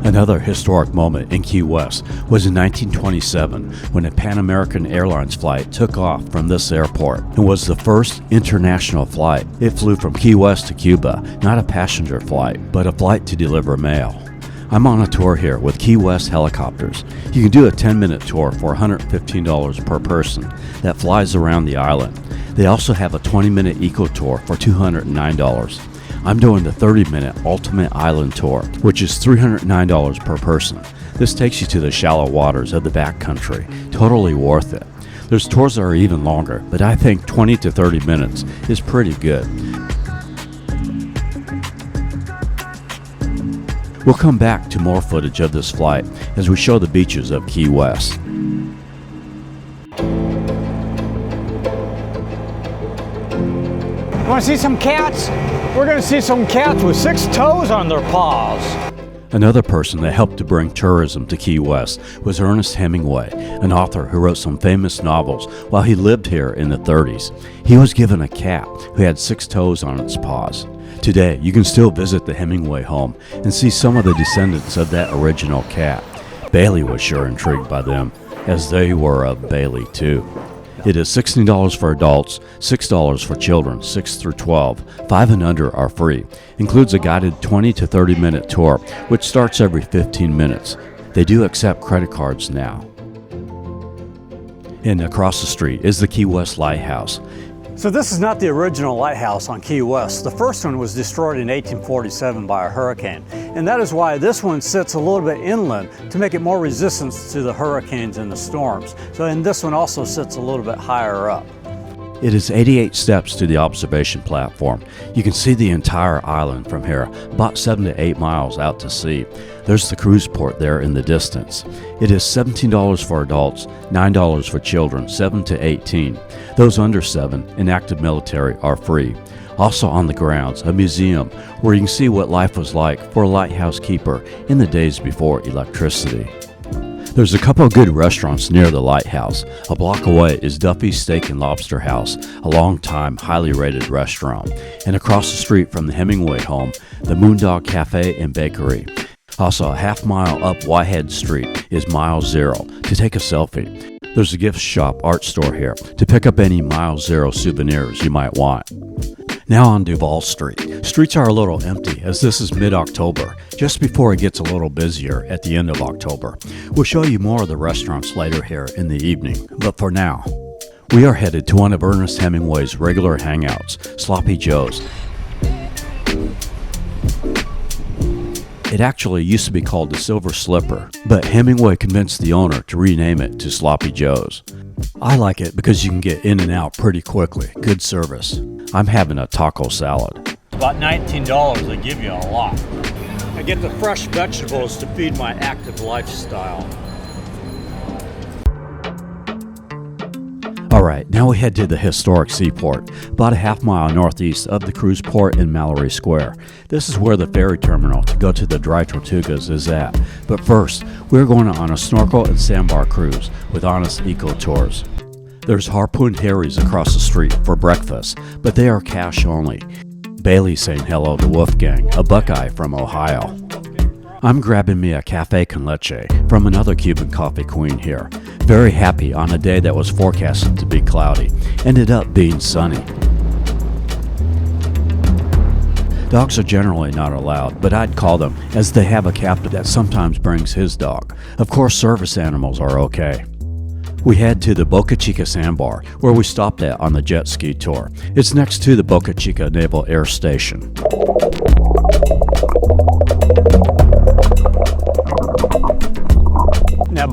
Another historic moment in Key West was in 1927 when a Pan American Airlines flight took off from this airport and was the first international flight. It flew from Key West to Cuba, not a passenger flight, but a flight to deliver mail. I'm on a tour here with Key West helicopters. You can do a 10-minute tour for $115 per person that flies around the island. They also have a 20-minute eco tour for $209. I'm doing the 30-minute Ultimate Island Tour, which is $309 per person. This takes you to the shallow waters of the backcountry. Totally worth it. There's tours that are even longer, but I think 20 to 30 minutes is pretty good. We'll come back to more footage of this flight as we show the beaches of Key West. Want to see some cats? We're going to see some cats with 6 toes on their paws. Another person that helped to bring tourism to Key West was Ernest Hemingway, an author who wrote some famous novels while he lived here in the 30s. He was given a cat who had 6 toes on its paws. Today, you can still visit the Hemingway home and see some of the descendants of that original cat. Bailey was sure intrigued by them, as they were of Bailey too. It is $16 for adults, $6 for children, 6 through 12. 5 and under are free. Includes a guided 20 to 30 minute tour, which starts every 15 minutes. They do accept credit cards now. And across the street is the Key West Lighthouse. So this is not the original lighthouse on Key West. The first one was destroyed in 1847 by a hurricane. And that is why this one sits a little bit inland to make it more resistant to the hurricanes and the storms. And this one also sits a little bit higher up. It is 88 steps to the observation platform. You can see the entire island from here, about 7 to 8 miles out to sea. There's the cruise port there in the distance. It is $17 for adults, $9 for children, 7 to 18. Those under 7 and active military are free. Also on the grounds, a museum where you can see what life was like for a lighthouse keeper in the days before electricity. There's a couple of good restaurants near the lighthouse. A block away is Duffy's Steak and Lobster House, a long-time, highly rated restaurant. And across the street from the Hemingway home, the Moondog Cafe and Bakery. Also, a half mile up Whitehead Street is Mile Zero to take a selfie. There's a gift shop art store here to pick up any Mile Zero souvenirs you might want. Now on Duval Street. Streets are a little empty as this is mid-October, just before it gets a little busier at the end of October. We'll show you more of the restaurants later here in the evening, but for now, we are headed to one of Ernest Hemingway's regular hangouts, Sloppy Joe's. It actually used to be called the Silver Slipper, but Hemingway convinced the owner to rename it to Sloppy Joe's. I like it because you can get in and out pretty quickly. Good service. I'm having a taco salad. About $19, they give you a lot. I get the fresh vegetables to feed my active lifestyle. Alright, now we head to the historic Seaport, about a half mile northeast of the cruise port in Mallory Square. This is where the ferry terminal to go to the dry Tortugas is at. But first, we're going on a snorkel and sandbar cruise with Honest Eco Tours. There's Harpoon Harry's across the street for breakfast, but they are cash only. Bailey saying hello to Wolfgang, a Buckeye from Ohio. I'm grabbing me a cafe con leche from another Cuban coffee queen here. Very happy on a day that was forecasted to be cloudy. Ended up being sunny. Dogs are generally not allowed, but I'd call them as they have a captain that sometimes brings his dog. Of course, service animals are okay. We head to the Boca Chica Sandbar, where we stopped at on the jet ski tour. It's next to the Boca Chica Naval Air Station.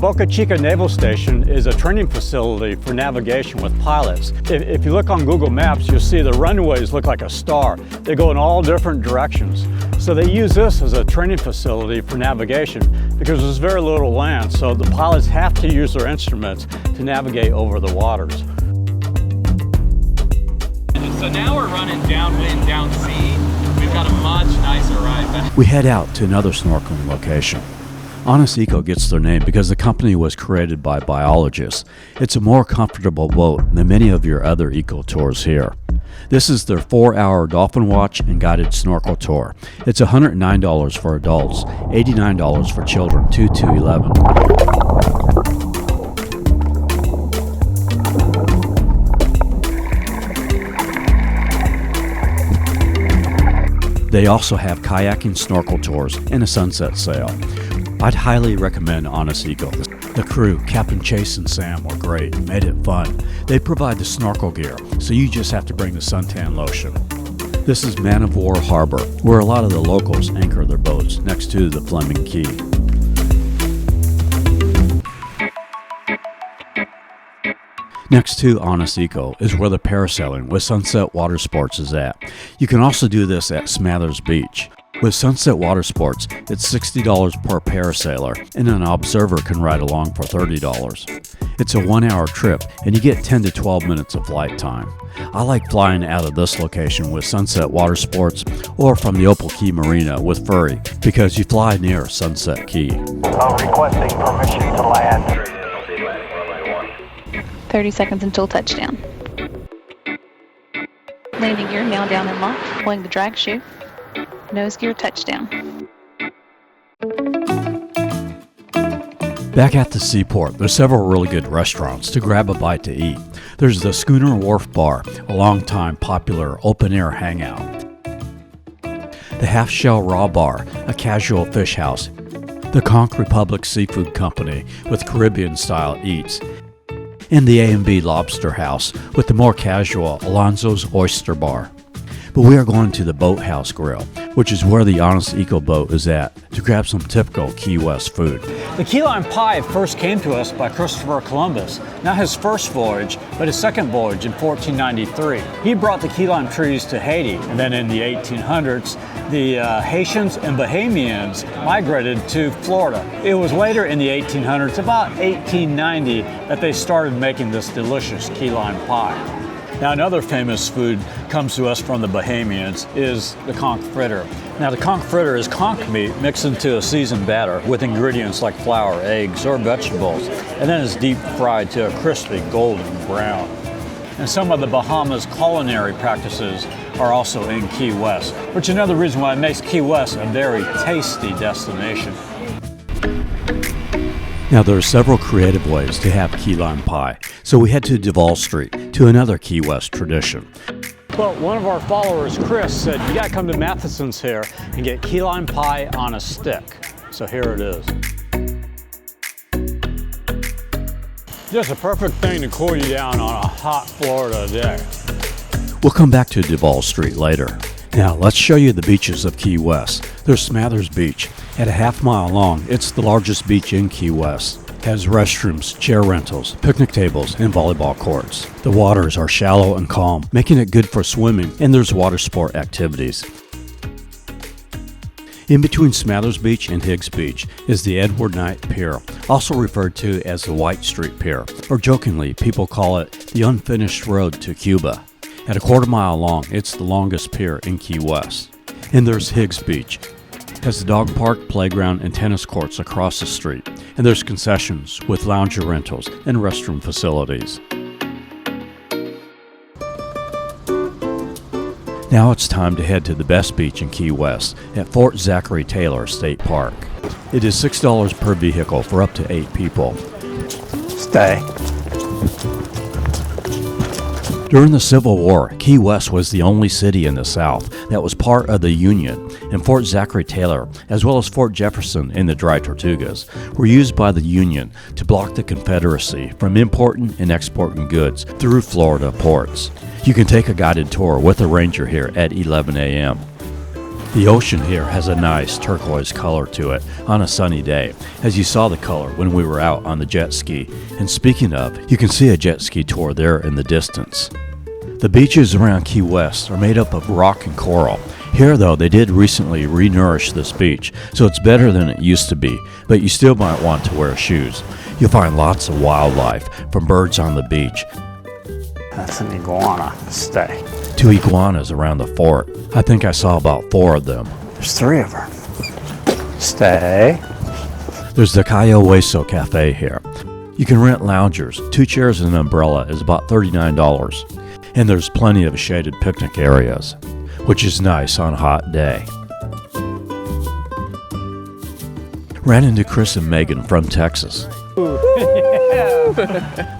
Boca Chica Naval Station is a training facility for navigation with pilots. If you look on Google Maps, you'll see the runways look like a star. They go in all different directions. So they use this as a training facility for navigation because there's very little land, so the pilots have to use their instruments to navigate over the waters. So now we're running downwind, down sea. We've got a much nicer ride back. We head out to another snorkeling location. Honest Eco gets their name because the company was created by biologists. It's a more comfortable boat than many of your other eco tours here. This is their 4-hour dolphin watch and guided snorkel tour. It's $109 for adults, $89 for children 2 to 11. They also have kayaking snorkel tours and a sunset sail. I'd highly recommend Honest Eco. The crew, Captain Chase and Sam, were great and made it fun. They provide the snorkel gear, so you just have to bring the suntan lotion. This is Man of War Harbor, where a lot of the locals anchor their boats next to the Fleming Key. Next to Honest Eco is where the parasailing with Sunset Water Sports is at. You can also do this at Smathers Beach. With Sunset Water Sports, it's $60 per parasailer, and an observer can ride along for $30. It's a 1-hour trip, and you get 10 to 12 minutes of flight time. I like flying out of this location with Sunset Water Sports or from the Opal Key Marina with Furry because you fly near Sunset Key. Requesting permission to land. 30 seconds until touchdown. Landing gear now down and locked, pulling the drag shoe. Nose gear touchdown. Back at the Seaport, there's several really good restaurants to grab a bite to eat. There's the Schooner Wharf Bar, a long-time popular open-air hangout. The Half Shell Raw Bar, a casual fish house. The Conch Republic Seafood Company with Caribbean-style eats. And the A&B Lobster House with the more casual Alonzo's Oyster Bar. But we are going to the Boathouse Grill, which is where the Honest Eco boat is at, to grab some typical Key West food. The key lime pie first came to us by Christopher Columbus, not his first voyage, but his second voyage in 1493. He brought the key lime trees to Haiti, and then in the 1800s, the Haitians and Bahamians migrated to Florida. It was later in the 1800s, about 1890, that they started making this delicious key lime pie. Now, another famous food comes to us from the Bahamians is the conch fritter. Now, the conch fritter is conch meat mixed into a seasoned batter with ingredients like flour, eggs, or vegetables, and then it's deep fried to a crispy golden brown. And some of the Bahamas culinary practices are also in Key West, which is another reason why it makes Key West a very tasty destination. Now, there are several creative ways to have key lime pie, so we head to Duval Street to another Key West tradition. Well, one of our followers, Chris, said you gotta come to Matheson's here and get key lime pie on a stick. So here it is. Just a perfect thing to cool you down on a hot Florida day. We'll come back to Duval Street later. Now, let's show you the beaches of Key West. There's Smathers Beach. At a half-mile long, it's the largest beach in Key West. It has restrooms, chair rentals, picnic tables, and volleyball courts. The waters are shallow and calm, making it good for swimming, and there's water sport activities. In between Smathers Beach and Higgs Beach is the Edward Knight Pier, also referred to as the White Street Pier, or jokingly, people call it the unfinished road to Cuba. At a quarter-mile long, it's the longest pier in Key West. And there's Higgs Beach. It has a dog park, playground, and tennis courts across the street. And there's concessions with lounger rentals and restroom facilities. Now it's time to head to the best beach in Key West at Fort Zachary Taylor State Park. It is $6 per vehicle for up to 8 people. Stay. During the Civil War, Key West was the only city in the South that was part of the Union, and Fort Zachary Taylor, as well as Fort Jefferson and the Dry Tortugas, were used by the Union to block the Confederacy from importing and exporting goods through Florida ports. You can take a guided tour with a ranger here at 11 a.m. The ocean here has a nice turquoise color to it on a sunny day, as you saw the color when we were out on the jet ski. And speaking of, you can see a jet ski tour there in the distance. The beaches around Key West are made up of rock and coral. Here though, they did recently re-nourish this beach, so it's better than it used to be, but you still might want to wear shoes. You'll find lots of wildlife, from birds on the beach. That's an iguana. Stay. 2 iguanas around the fort. I think I saw about 4 of them. There's 3 of them. Stay. There's the KOA Cafe here. You can rent loungers. 2 chairs and an umbrella is about $39. And there's plenty of shaded picnic areas, which is nice on a hot day. Ran into Chris and Megan from Texas.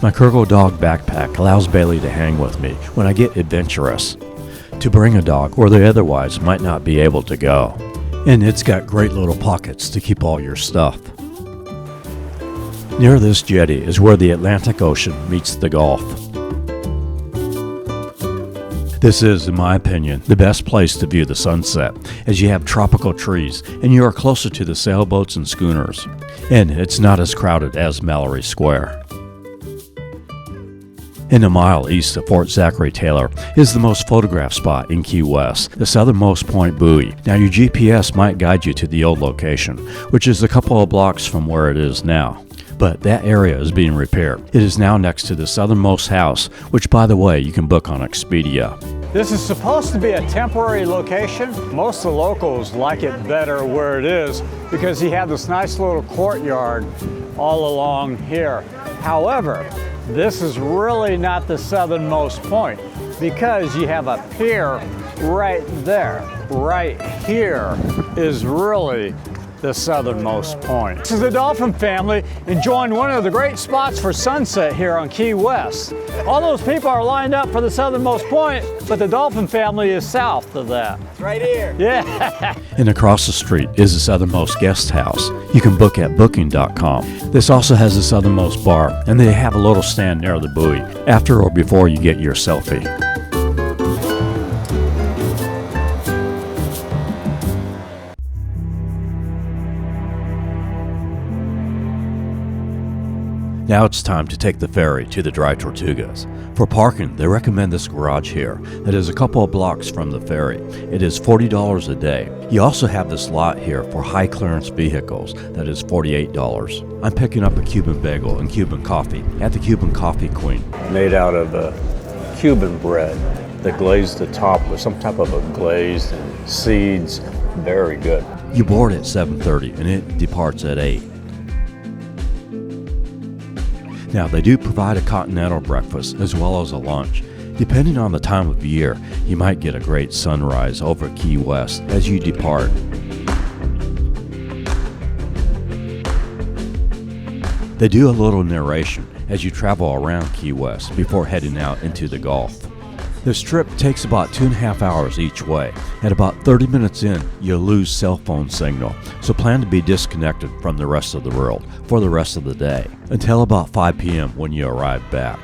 My Kurgo dog backpack allows Bailey to hang with me when I get adventurous, to bring a dog where they otherwise might not be able to go. And it's got great little pockets to keep all your stuff. Near this jetty is where the Atlantic Ocean meets the Gulf. This is, in my opinion, the best place to view the sunset, as you have tropical trees and you are closer to the sailboats and schooners. And it's not as crowded as Mallory Square. And a mile east of Fort Zachary Taylor is the most photographed spot in Key West, the southernmost point buoy. Now your GPS might guide you to the old location, which is a couple of blocks from where it is now. But that area is being repaired. It is now next to the southernmost house, which by the way you can book on Expedia. This is supposed to be a temporary location. Most of the locals like it better where it is because you have this nice little courtyard all along here. However, this is really not the southernmost point because you have a pier right there. Right here is really the southernmost point. This is the dolphin family enjoying one of the great spots for sunset here on Key West. All those people are lined up for the southernmost point, but the dolphin family is south of that. It's right here. Yeah. And across the street is the southernmost guest house. You can book at booking.com. This also has the southernmost bar, and they have a little stand near the buoy, after or before you get your selfie. Now it's time to take the ferry to the Dry Tortugas. For parking, they recommend this garage here that is a couple of blocks from the ferry. It is $40 a day. You also have this lot here for high clearance vehicles that is $48. I'm picking up a Cuban bagel and Cuban coffee at the Cuban Coffee Queen. Made out of Cuban bread. They glazed the top with some type of a glaze and seeds. Very good. You board at 7:30 and it departs at 8. Now, they do provide a continental breakfast as well as a lunch. Depending on the time of year, you might get a great sunrise over Key West as you depart. They do a little narration as you travel around Key West before heading out into the Gulf. This trip takes about 2.5 hours each way. At about 30 minutes in, you'll lose cell phone signal, so plan to be disconnected from the rest of the world for the rest of the day, until about 5 p.m. when you arrive back.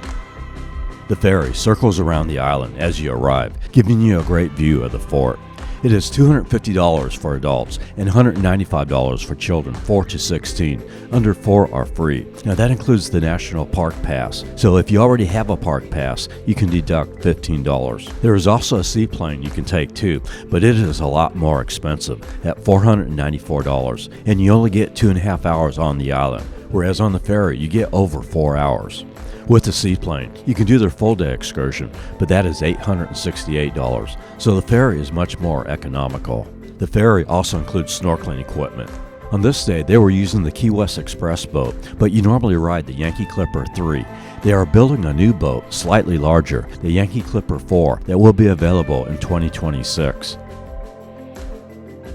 The ferry circles around the island as you arrive, giving you a great view of the fort. It is $250 for adults and $195 for children 4 to 16. Under 4 are free. Now that includes the National Park Pass, so if you already have a park pass, you can deduct $15. There is also a seaplane you can take too, but it is a lot more expensive at $494, and you only get 2.5 hours on the island, whereas on the ferry you get over 4 hours. With the seaplane, you can do their full-day excursion, but that is $868, so the ferry is much more economical. The ferry also includes snorkeling equipment. On this day, they were using the Key West Express boat, but you normally ride the Yankee Clipper 3. They are building a new boat, slightly larger, the Yankee Clipper 4, that will be available in 2026.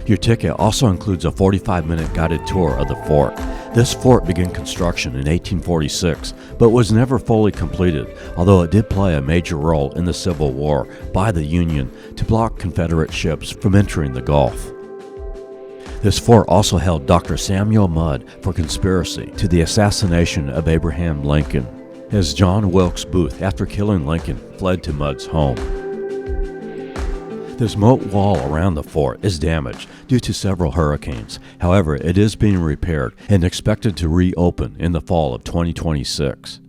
Your ticket also includes a 45-minute guided tour of the fort. This fort began construction in 1846, but was never fully completed, although it did play a major role in the Civil War by the Union to block Confederate ships from entering the Gulf. This fort also held Dr. Samuel Mudd for conspiracy to the assassination of Abraham Lincoln, as John Wilkes Booth, after killing Lincoln, fled to Mudd's home. This moat wall around the fort is damaged due to several hurricanes. However, it is being repaired and expected to reopen in the fall of 2026.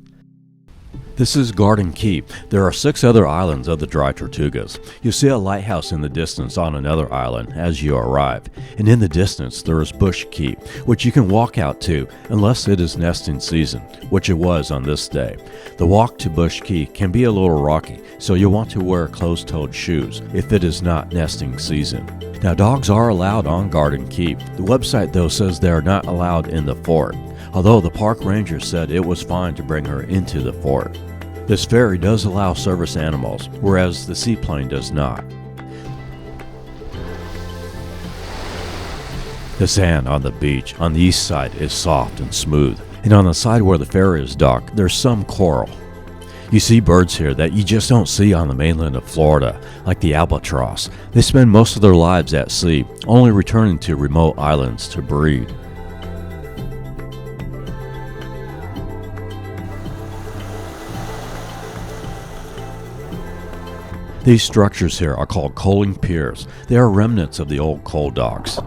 This is Garden Key. There are 6 other islands of the dry Tortugas. You'll see a lighthouse in the distance on another island as you arrive. And in the distance there is Bush Key, which you can walk out to unless it is nesting season, which it was on this day. The walk to Bush Key can be a little rocky, so you'll want to wear closed-toed shoes if it is not nesting season. Now, dogs are allowed on Garden Key. The website though says they are not allowed in the fort, although the park ranger said it was fine to bring her into the fort. This ferry does allow service animals, whereas the seaplane does not. The sand on the beach on the east side is soft and smooth, and on the side where the ferry is docked, there's some coral. You see birds here that you just don't see on the mainland of Florida, like the albatross. They spend most of their lives at sea, only returning to remote islands to breed. These structures here are called coaling piers. They are remnants of the old coal docks.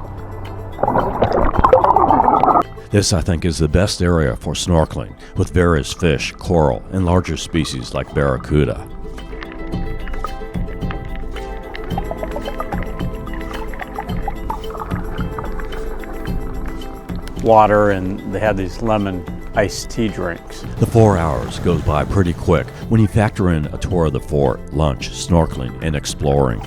This, I think, is the best area for snorkeling, with various fish, coral, and larger species like barracuda. Water, and they had these lemon iced tea drinks. The 4 hours goes by pretty quick when you factor in a tour of the fort, lunch, snorkeling, and exploring.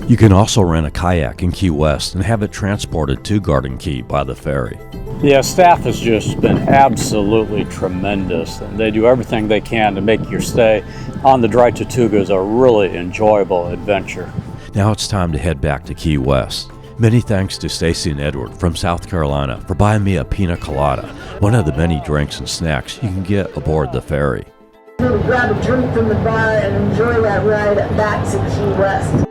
You can also rent a kayak in Key West and have it transported to Garden Key by the ferry. Yeah, staff has just been absolutely tremendous, and they do everything they can to make your stay on the dry Tortugas a really enjoyable adventure. Now it's time to head back to Key West. Many thanks to Stacy and Edward from South Carolina for buying me a pina colada, one of the many drinks and snacks you can get aboard the ferry. Grab a drink from the bar and enjoy that ride back to Key West.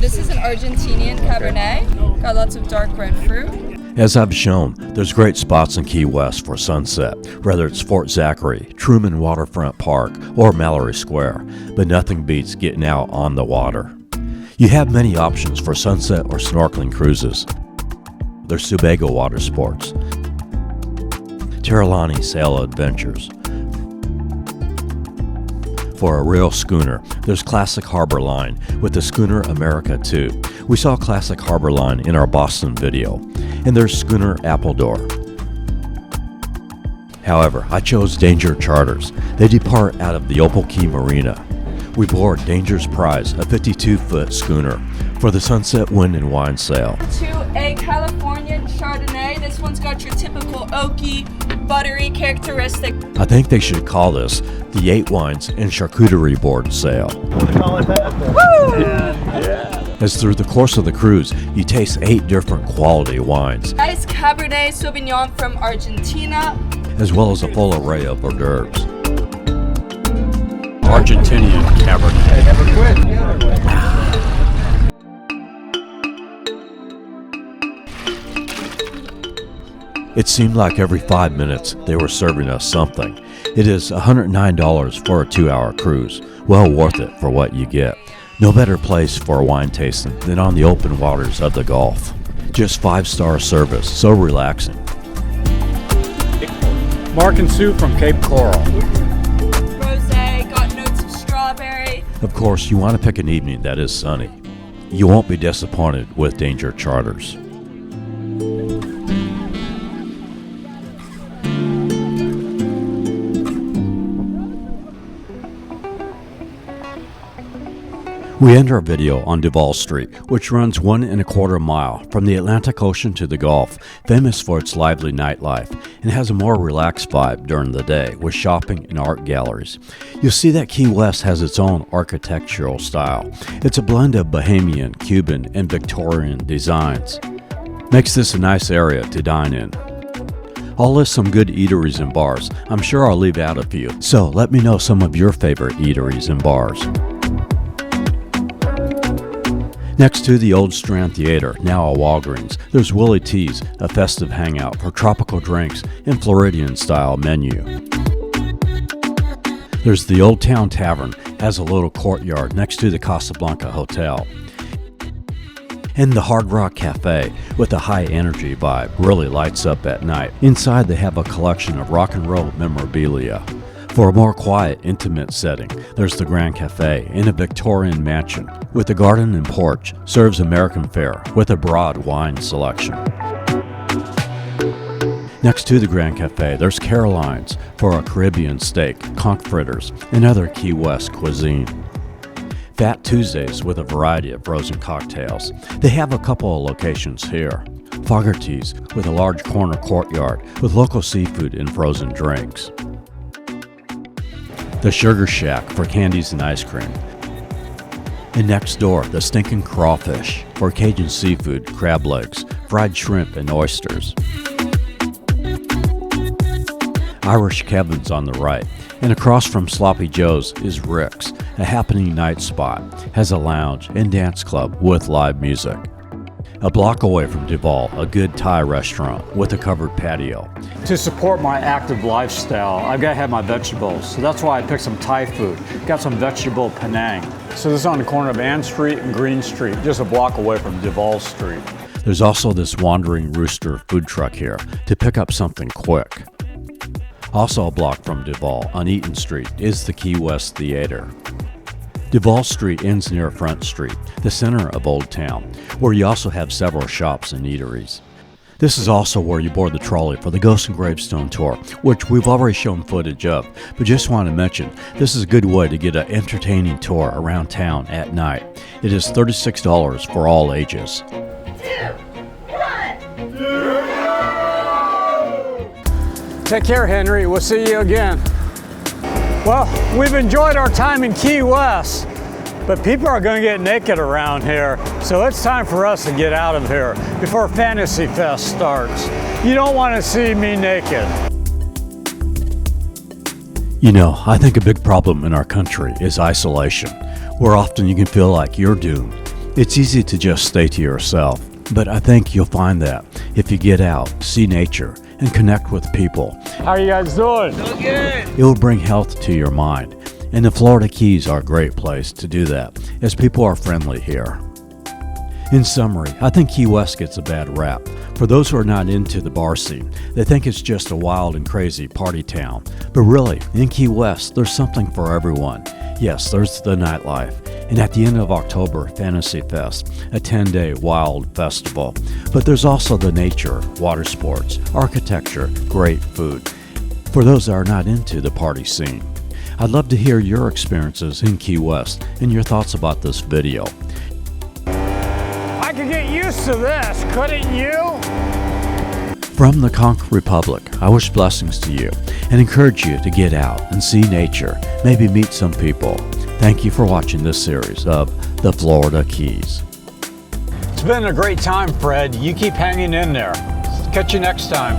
This is an Argentinian Cabernet. Got lots of dark red fruit. As I've shown, there's great spots in Key West for sunset, whether it's Fort Zachary, Truman Waterfront Park, or Mallory Square, but nothing beats getting out on the water. You have many options for sunset or snorkeling cruises. There's Sebago Water Sports, Terralani Sail Adventures. For a real schooner, there's Classic Harbor Line with the Schooner America 2. We saw Classic Harbor Line in our Boston video. And there's Schooner Appledore. However, I chose Danger Charters. They depart out of the Opal Key Marina. We board Danger's Prize, a 52-foot schooner, for the Sunset Wind and Wine Sail. To a Californian Chardonnay. This one's got your typical oaky, buttery characteristic. I think they should call this the 8 Wines and Charcuterie Board Sail. Want to call it that? Woo! Yeah. As through the course of the cruise, you taste 8 different quality wines, Nice Cabernet Sauvignon from Argentina. as well as a full array of hors d'oeuvres. Argentinian Cabernet. Never quit. It seemed like every 5 minutes they were serving us something. It is $109 for a 2-hour cruise. Well worth it for what you get. No better place for a wine tasting than on the open waters of the Gulf. Just 5-star service, so relaxing. Mark and Sue from Cape Coral. Rosé, got notes of strawberry. Of course, you want to pick an evening that is sunny. You won't be disappointed with Danger Charters. We end our video on Duval Street, which runs 1 1/4 mile from the Atlantic Ocean to the Gulf, famous for its lively nightlife, and has a more relaxed vibe during the day with shopping and art galleries. You'll see that Key West has its own architectural style. It's a blend of Bahamian, Cuban, and Victorian designs. Makes this a nice area to dine in. I'll list some good eateries and bars. I'm sure I'll leave out a few, so let me know some of your favorite eateries and bars. Next to the Old Strand Theater, now a Walgreens, there's Willie T's, a festive hangout for tropical drinks and Floridian-style menu. There's the Old Town Tavern, has a little courtyard next to the Casablanca Hotel. And the Hard Rock Cafe, with a high-energy vibe, really lights up at night. Inside they have a collection of rock and roll memorabilia. For a more quiet, intimate setting, there's the Grand Cafe in a Victorian mansion with a garden and porch, serves American fare with a broad wine selection. Next to the Grand Cafe, there's Caroline's for a Caribbean steak, conch fritters, and other Key West cuisine. Fat Tuesdays with a variety of frozen cocktails. They have a couple of locations here. Fogarty's with a large corner courtyard with local seafood and frozen drinks. The Sugar Shack for candies and ice cream. And next door, the Stinking Crawfish for Cajun seafood, crab legs, fried shrimp, and oysters. Irish Kevin's on the right, and across from Sloppy Joe's is Rick's, a happening night spot, has a lounge and dance club with live music. A block away from Duval, a good Thai restaurant with a covered patio. To support my active lifestyle, I've got to have my vegetables, so that's why I picked some Thai food. Got some vegetable Penang. So this is on the corner of Ann Street and Green Street, just a block away from Duval Street. There's also this Wandering Rooster food truck here to pick up something quick. Also a block from Duval on Eaton Street is the Key West Theater. Duval Street ends near Front Street, the center of Old Town, where you also have several shops and eateries. This is also where you board the trolley for the Ghost and Gravestone Tour, which we've already shown footage of, but just want to mention, this is a good way to get an entertaining tour around town at night. It is $36 for all ages. 2, 1. Take care, Henry. We'll see you again. Well, we've enjoyed our time in Key West, but people are going to get naked around here, so it's time for us to get out of here before Fantasy Fest starts. You don't want to see me naked. You know, I think a big problem in our country is isolation, where often you can feel like you're doomed. It's easy to just stay to yourself, but I think you'll find that if you get out, see nature, and connect with people. How are you guys doing? So good. It will bring health to your mind, and the Florida Keys are a great place to do that, as people are friendly here. In summary, I think Key West gets a bad rap. For those who are not into the bar scene, they think it's just a wild and crazy party town. But really, in Key West, there's something for everyone. Yes, there's the nightlife, and at the end of October, Fantasy Fest, a 10-day wild festival. But there's also the nature, water sports, architecture, great food. For those that are not into the party scene, I'd love to hear your experiences in Key West and your thoughts about this video. I could get used to this, couldn't you? From the Conch Republic, I wish blessings to you and encourage you to get out and see nature, maybe meet some people. Thank you for watching this series of the Florida Keys. It's been a great time, Fred. You keep hanging in there. Catch you next time.